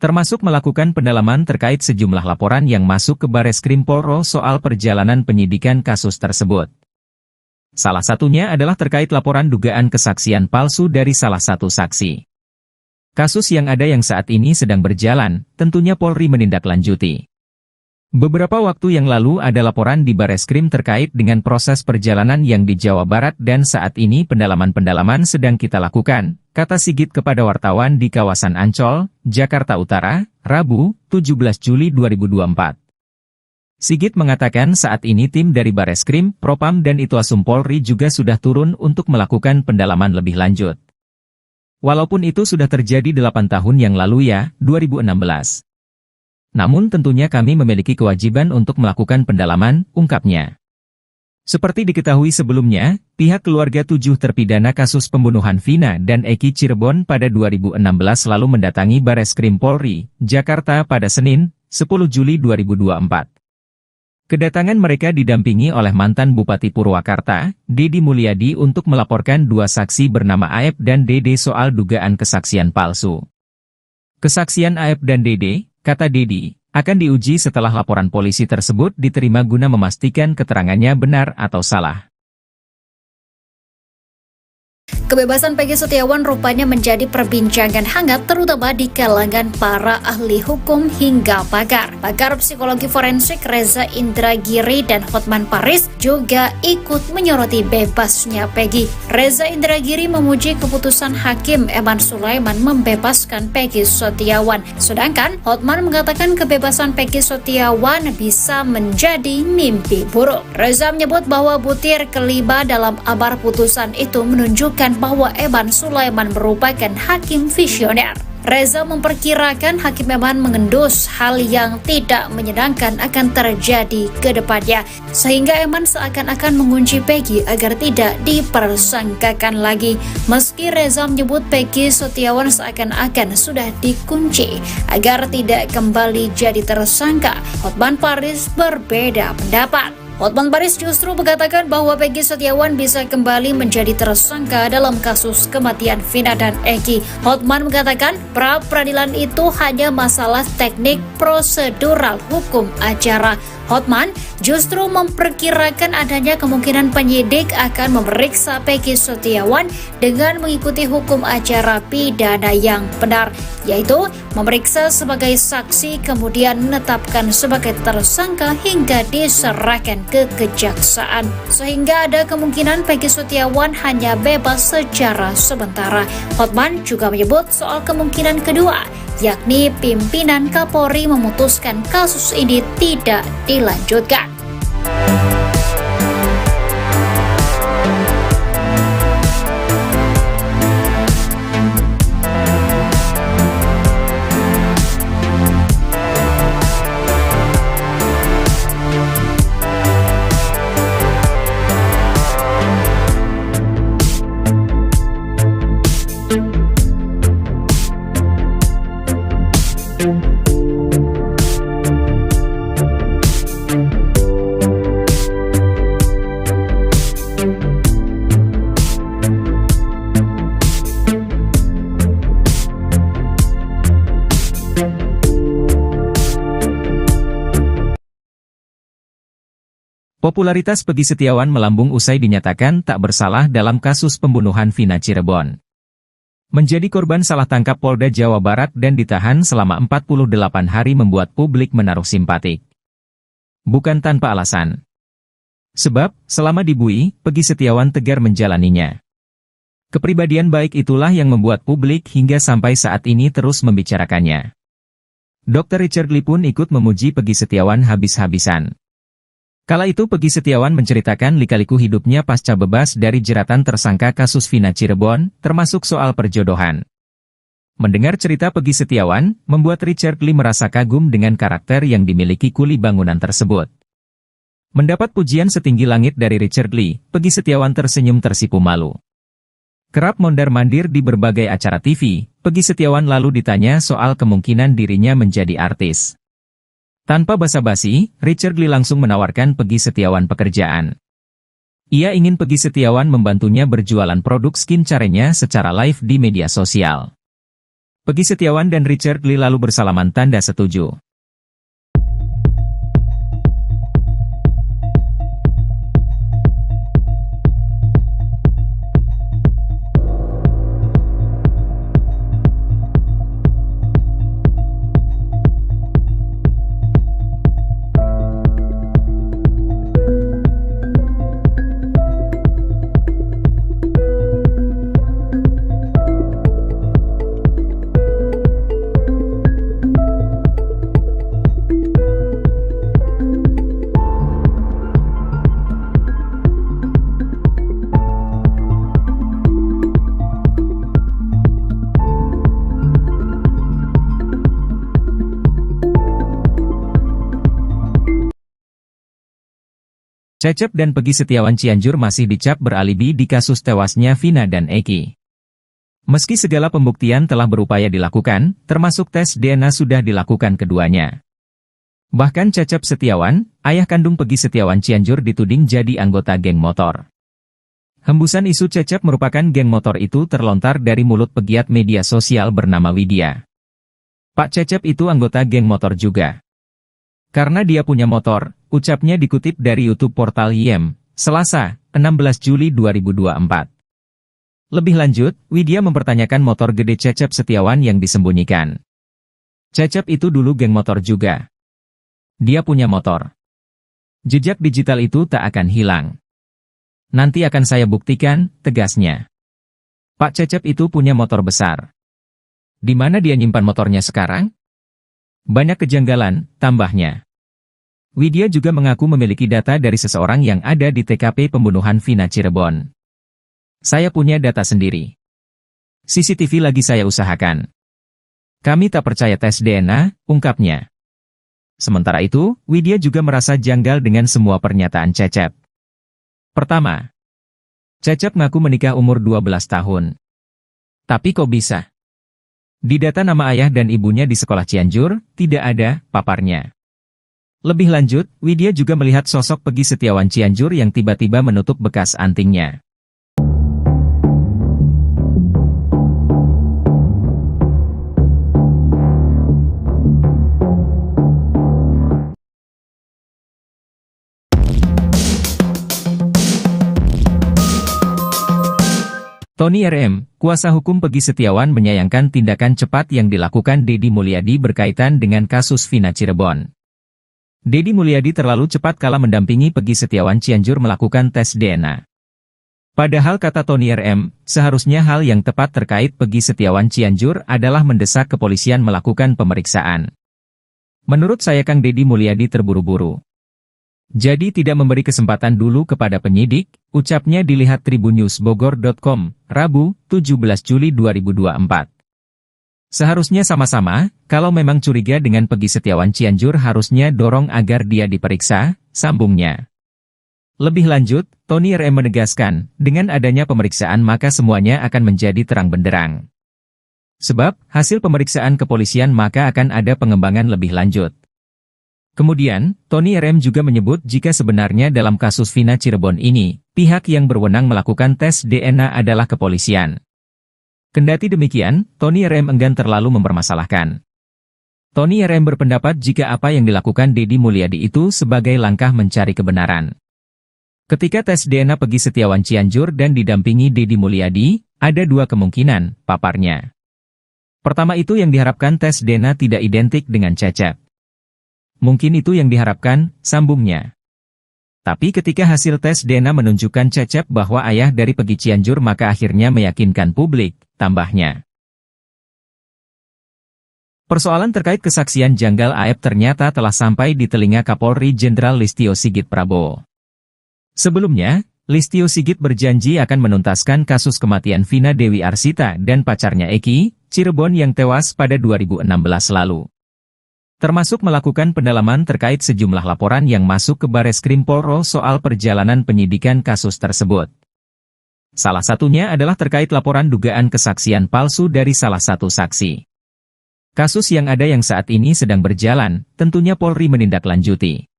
Termasuk melakukan pendalaman terkait sejumlah laporan yang masuk ke Bareskrim Polri soal perjalanan penyidikan kasus tersebut. Salah satunya adalah terkait laporan dugaan kesaksian palsu dari salah satu saksi. Kasus yang ada yang saat ini sedang berjalan, tentunya Polri menindaklanjuti. Beberapa waktu yang lalu ada laporan di Bareskrim terkait dengan proses perjalanan yang di Jawa Barat dan saat ini pendalaman-pendalaman sedang kita lakukan, kata Sigit kepada wartawan di kawasan Ancol, Jakarta Utara, Rabu, 17 Juli 2024. Sigit mengatakan saat ini tim dari Bareskrim, Propam dan Itwasum Polri juga sudah turun untuk melakukan pendalaman lebih lanjut. Walaupun itu sudah terjadi 8 tahun yang lalu ya, 2016. Namun tentunya kami memiliki kewajiban untuk melakukan pendalaman, ungkapnya. Seperti diketahui sebelumnya, pihak keluarga 7 terpidana kasus pembunuhan Vina dan Eki Cirebon pada 2016 lalu mendatangi Bareskrim Polri, Jakarta pada Senin, 10 Juli 2024. Kedatangan mereka didampingi oleh mantan Bupati Purwakarta, Deddy Mulyadi untuk melaporkan 2 saksi bernama Aep dan Dede soal dugaan kesaksian palsu. Kesaksian Aep dan Dede, kata Deddy, akan diuji setelah laporan polisi tersebut diterima guna memastikan keterangannya benar atau salah. Kebebasan Peggy Setiawan rupanya menjadi perbincangan hangat terutama di kalangan para ahli hukum hingga pakar. Pakar psikologi forensik Reza Indragiri dan Hotman Paris juga ikut menyoroti bebasnya Peggy. Reza Indragiri memuji keputusan Hakim Eman Sulaiman membebaskan Peggy Setiawan. Sedangkan Hotman mengatakan kebebasan Peggy Setiawan bisa menjadi mimpi buruk. Reza menyebut bahwa butir kelima dalam amar putusan itu menunjukkan bahwa Eman Sulaiman merupakan hakim visioner. Reza memperkirakan Hakim Eman mengendus hal yang tidak menyenangkan akan terjadi ke depannya, sehingga Eman seakan-akan mengunci Peggy agar tidak dipersangkakan lagi. Meski Reza menyebut Peggy Setiawan seakan-akan sudah dikunci agar tidak kembali jadi tersangka, Hotman Paris berbeda pendapat. Hotman Paris justru mengatakan bahwa Peggy Setiawan bisa kembali menjadi tersangka dalam kasus kematian Vina dan Eki. Hotman mengatakan pra-peradilan itu hanya masalah teknik prosedural hukum acara. Hotman justru memperkirakan adanya kemungkinan penyidik akan memeriksa Peggy Setiawan dengan mengikuti hukum acara pidana yang benar, yaitu memeriksa sebagai saksi kemudian menetapkan sebagai tersangka hingga diserahkan ke kejaksaan. Sehingga ada kemungkinan Peggy Setiawan hanya bebas secara sementara. Hotman juga menyebut soal kemungkinan kedua, yakni pimpinan Kapolri memutuskan kasus ini tidak dilanjutkan. Popularitas Peggy Setiawan melambung usai dinyatakan tak bersalah dalam kasus pembunuhan Vina Cirebon. Menjadi korban salah tangkap Polda Jawa Barat dan ditahan selama 48 hari membuat publik menaruh simpatik. Bukan tanpa alasan. Sebab, selama dibui, Peggy Setiawan tegar menjalaninya. Kepribadian baik itulah yang membuat publik hingga sampai saat ini terus membicarakannya. Dr. Richard Lee pun ikut memuji Peggy Setiawan habis-habisan. Kala itu Peggy Setiawan menceritakan lika-liku hidupnya pasca bebas dari jeratan tersangka kasus Vina Cirebon, termasuk soal perjodohan. Mendengar cerita Peggy Setiawan, membuat Richard Lee merasa kagum dengan karakter yang dimiliki kuli bangunan tersebut. Mendapat pujian setinggi langit dari Richard Lee, Peggy Setiawan tersenyum tersipu malu. Kerap mondar-mandir di berbagai acara TV, Peggy Setiawan lalu ditanya soal kemungkinan dirinya menjadi artis. Tanpa basa-basi, Richard Lee langsung menawarkan Peggy Setiawan pekerjaan. Ia ingin Peggy Setiawan membantunya berjualan produk skincare-nya secara live di media sosial. Peggy Setiawan dan Richard Lee lalu bersalaman tanda setuju. Cecep dan Peggy Setiawan Cianjur masih dicap beralibi di kasus tewasnya Vina dan Eki. Meski segala pembuktian telah berupaya dilakukan, termasuk tes DNA sudah dilakukan keduanya. Bahkan Cecep Setiawan, ayah kandung Peggy Setiawan Cianjur dituding jadi anggota geng motor. Hembusan isu Cecep merupakan geng motor itu terlontar dari mulut pegiat media sosial bernama Widya. Pak Cecep itu anggota geng motor juga. Karena dia punya motor, ucapnya dikutip dari YouTube portal YEM, Selasa, 16 Juli 2024. Lebih lanjut, Widya mempertanyakan motor gede Cecep Setiawan yang disembunyikan. Cecep itu dulu geng motor juga. Dia punya motor. Jejak digital itu tak akan hilang. Nanti akan saya buktikan, tegasnya. Pak Cecep itu punya motor besar. Di mana dia nyimpan motornya sekarang? Banyak kejanggalan, tambahnya. Widya juga mengaku memiliki data dari seseorang yang ada di TKP pembunuhan Vina Cirebon. Saya punya data sendiri. CCTV lagi saya usahakan. Kami tak percaya tes DNA, ungkapnya. Sementara itu, Widya juga merasa janggal dengan semua pernyataan Cecep. Pertama, Cecep ngaku menikah umur 12 tahun. Tapi kok bisa? Di data nama ayah dan ibunya di sekolah Cianjur, tidak ada, paparnya. Lebih lanjut, Widya juga melihat sosok Peggy Setiawan Cianjur yang tiba-tiba menutup bekas antingnya. Tony RM, kuasa hukum Peggy Setiawan menyayangkan tindakan cepat yang dilakukan Deddy Mulyadi berkaitan dengan kasus Vina Cirebon. Deddy Mulyadi terlalu cepat kala mendampingi Peggy Setiawan Cianjur melakukan tes DNA. Padahal kata Tony RM, seharusnya hal yang tepat terkait Peggy Setiawan Cianjur adalah mendesak kepolisian melakukan pemeriksaan. Menurut saya Kang Deddy Mulyadi terburu-buru. Jadi tidak memberi kesempatan dulu kepada penyidik, ucapnya dilihat tribunnews.bogor.com, Rabu, 17 Juli 2024. Seharusnya sama-sama, kalau memang curiga dengan Peggy Setiawan Cianjur harusnya dorong agar dia diperiksa, sambungnya. Lebih lanjut, Tony RM menegaskan, dengan adanya pemeriksaan maka semuanya akan menjadi terang benderang. Sebab, hasil pemeriksaan kepolisian maka akan ada pengembangan lebih lanjut. Kemudian, Tony RM juga menyebut jika sebenarnya dalam kasus Vina Cirebon ini, pihak yang berwenang melakukan tes DNA adalah kepolisian. Kendati demikian, Tony RM enggan terlalu mempermasalahkan. Tony RM berpendapat jika apa yang dilakukan Deddy Mulyadi itu sebagai langkah mencari kebenaran. Ketika tes DNA Peggy Setiawan Cianjur dan didampingi Deddy Mulyadi, ada dua kemungkinan, paparnya. Pertama itu yang diharapkan tes DNA tidak identik dengan Cecep. Mungkin itu yang diharapkan, sambungnya. Tapi ketika hasil tes DNA menunjukkan Cecep bahwa ayah dari Peggy Cianjur maka akhirnya meyakinkan publik, tambahnya. Persoalan terkait kesaksian janggal Aep ternyata telah sampai di telinga Kapolri Jenderal Listio Sigit Prabowo. Sebelumnya, Listio Sigit berjanji akan menuntaskan kasus kematian Vina Dewi Arsita dan pacarnya Eki, Cirebon yang tewas pada 2016 lalu. Termasuk melakukan pendalaman terkait sejumlah laporan yang masuk ke Bareskrim Polri soal perjalanan penyidikan kasus tersebut. Salah satunya adalah terkait laporan dugaan kesaksian palsu dari salah satu saksi. Kasus yang ada yang saat ini sedang berjalan, tentunya Polri menindaklanjuti.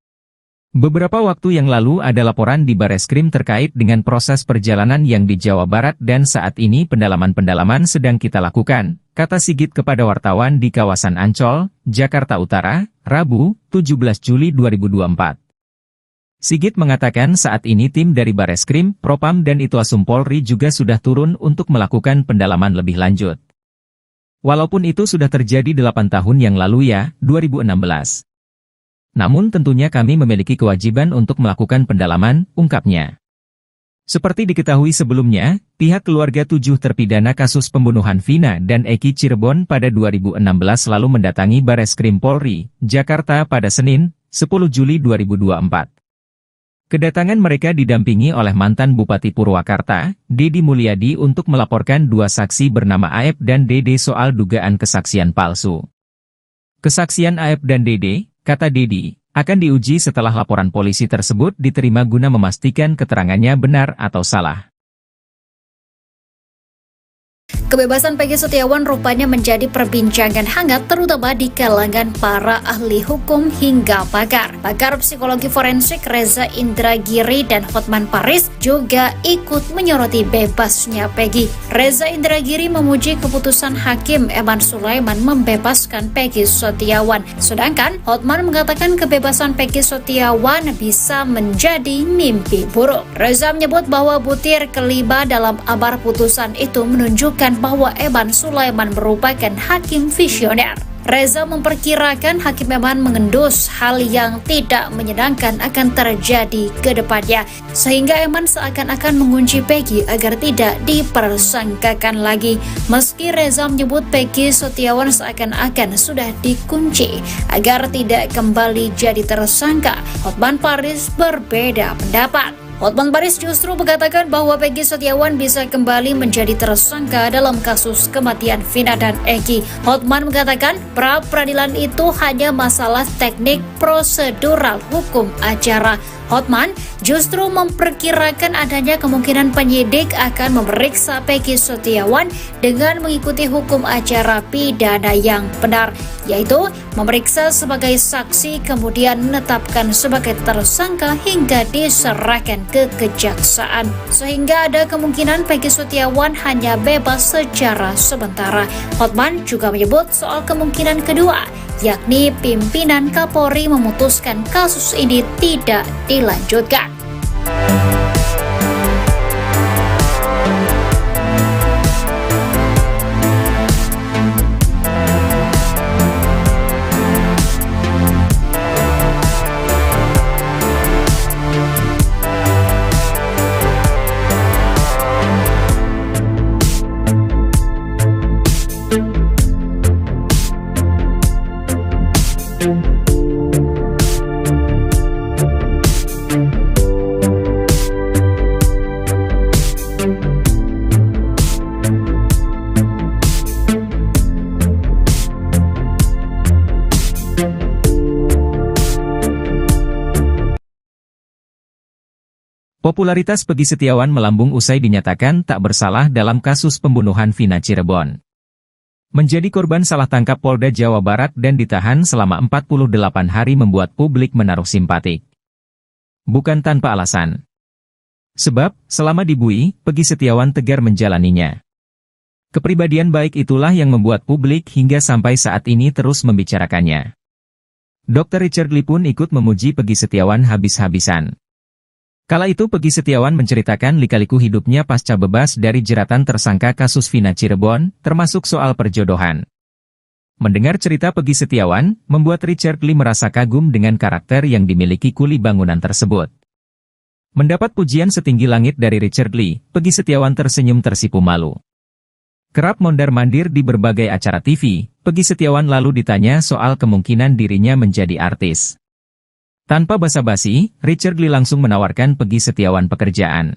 Beberapa waktu yang lalu ada laporan di Bareskrim terkait dengan proses perjalanan yang di Jawa Barat dan saat ini pendalaman-pendalaman sedang kita lakukan, kata Sigit kepada wartawan di kawasan Ancol, Jakarta Utara, Rabu, 17 Juli 2024. Sigit mengatakan saat ini tim dari Bareskrim, Propam dan Itwasum Polri juga sudah turun untuk melakukan pendalaman lebih lanjut. Walaupun itu sudah terjadi 8 tahun yang lalu ya, 2016. Namun tentunya kami memiliki kewajiban untuk melakukan pendalaman, ungkapnya. Seperti diketahui sebelumnya, pihak keluarga 7 terpidana kasus pembunuhan Vina dan Eki Cirebon pada 2016 lalu mendatangi Bareskrim Polri, Jakarta pada Senin, 10 Juli 2024. Kedatangan mereka didampingi oleh mantan Bupati Purwakarta, Deddy Mulyadi untuk melaporkan 2 saksi bernama Aep dan Dede soal dugaan kesaksian palsu. Kesaksian Aep dan Dede, kata Deddy, akan diuji setelah laporan polisi tersebut diterima guna memastikan keterangannya benar atau salah. Kebebasan Peggy Setiawan rupanya menjadi perbincangan hangat terutama di kalangan para ahli hukum hingga pakar. Pakar psikologi forensik Reza Indragiri dan Hotman Paris juga ikut menyoroti bebasnya Peggy. Reza Indragiri memuji keputusan Hakim Eman Sulaiman membebaskan Peggy Setiawan. Sedangkan Hotman mengatakan kebebasan Peggy Setiawan bisa menjadi mimpi buruk. Reza menyebut bahwa butir kelima dalam amar putusan itu menunjukkan bahwa Eman Sulaiman merupakan hakim visioner. Reza memperkirakan Hakim Eman mengendus hal yang tidak menyenangkan akan terjadi ke depannya, sehingga Eman seakan-akan mengunci Peggy agar tidak dipersangkakan lagi. Meski Reza menyebut Peggy Setiawan seakan-akan sudah dikunci agar tidak kembali jadi tersangka, Hotman Paris berbeda pendapat. Hotman Paris justru mengatakan bahwa Peggy Setiawan bisa kembali menjadi tersangka dalam kasus kematian Vina dan Eki. Hotman mengatakan pra-peradilan itu hanya masalah teknik prosedural hukum acara. Hotman justru memperkirakan adanya kemungkinan penyidik akan memeriksa Peggy Setiawan dengan mengikuti hukum acara pidana yang benar, yaitu memeriksa sebagai saksi kemudian menetapkan sebagai tersangka hingga diserahkan ke kejaksaan, sehingga ada kemungkinan Peggy Setiawan hanya bebas secara sementara. Hotman juga menyebut soal kemungkinan kedua, yakni pimpinan Kapolri memutuskan kasus ini tidak dilanjutkan. Popularitas Peggy Setiawan melambung usai dinyatakan tak bersalah dalam kasus pembunuhan Vina Cirebon. Menjadi korban salah tangkap Polda Jawa Barat dan ditahan selama 48 hari membuat publik menaruh simpatik. Bukan tanpa alasan. Sebab, selama dibui, Peggy Setiawan tegar menjalaninya. Kepribadian baik itulah yang membuat publik hingga sampai saat ini terus membicarakannya. Dr. Richard Lee pun ikut memuji Peggy Setiawan habis-habisan. Kala itu Peggy Setiawan menceritakan lika-liku hidupnya pasca bebas dari jeratan tersangka kasus Vina Cirebon, termasuk soal perjodohan. Mendengar cerita Peggy Setiawan, membuat Richard Lee merasa kagum dengan karakter yang dimiliki kuli bangunan tersebut. Mendapat pujian setinggi langit dari Richard Lee, Peggy Setiawan tersenyum tersipu malu. Kerap mondar-mandir di berbagai acara TV, Peggy Setiawan lalu ditanya soal kemungkinan dirinya menjadi artis. Tanpa basa-basi, Richard Lee langsung menawarkan Peggy Setiawan pekerjaan.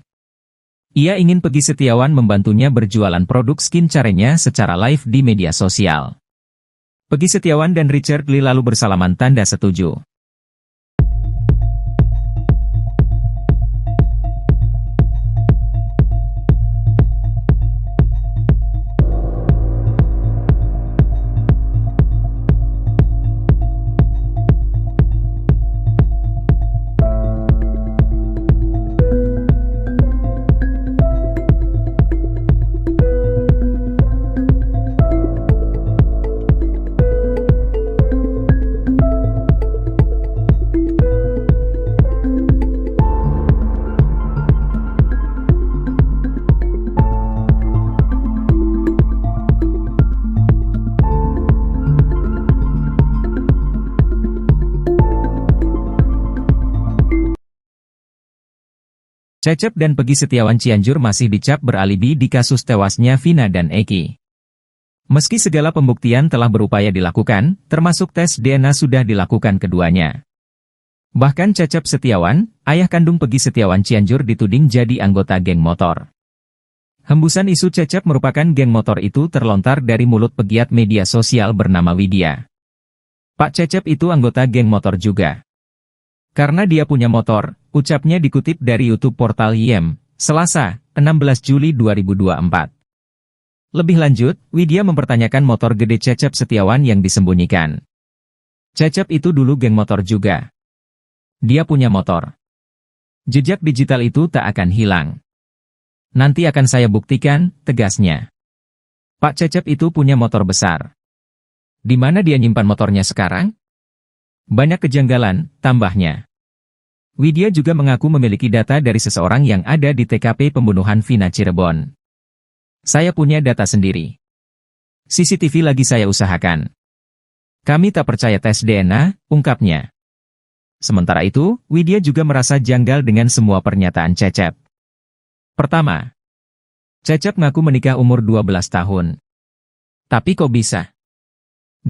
Ia ingin Peggy Setiawan membantunya berjualan produk skincare-nya secara live di media sosial. Peggy Setiawan dan Richard Lee lalu bersalaman tanda setuju. Cecep dan Peggy Setiawan Cianjur masih dicap beralibi di kasus tewasnya Vina dan Eki. Meski segala pembuktian telah berupaya dilakukan, termasuk tes DNA sudah dilakukan keduanya. Bahkan Cecep Setiawan, ayah kandung Peggy Setiawan Cianjur dituding jadi anggota geng motor. Hembusan isu Cecep merupakan geng motor itu terlontar dari mulut pegiat media sosial bernama Widya. Pak Cecep itu anggota geng motor juga. Karena dia punya motor, ucapnya dikutip dari YouTube portal YEM, Selasa, 16 Juli 2024. Lebih lanjut, Widya mempertanyakan motor gede Cecep Setiawan yang disembunyikan. Cecep itu dulu geng motor juga. Dia punya motor. Jejak digital itu tak akan hilang. Nanti akan saya buktikan, tegasnya. Pak Cecep itu punya motor besar. Di mana dia nyimpan motornya sekarang? Banyak kejanggalan, tambahnya. Widya juga mengaku memiliki data dari seseorang yang ada di TKP pembunuhan Vina Cirebon. Saya punya data sendiri. CCTV lagi saya usahakan. Kami tak percaya tes DNA, ungkapnya. Sementara itu, Widya juga merasa janggal dengan semua pernyataan Cecep. Pertama, Cecep ngaku menikah umur 12 tahun. Tapi kok bisa?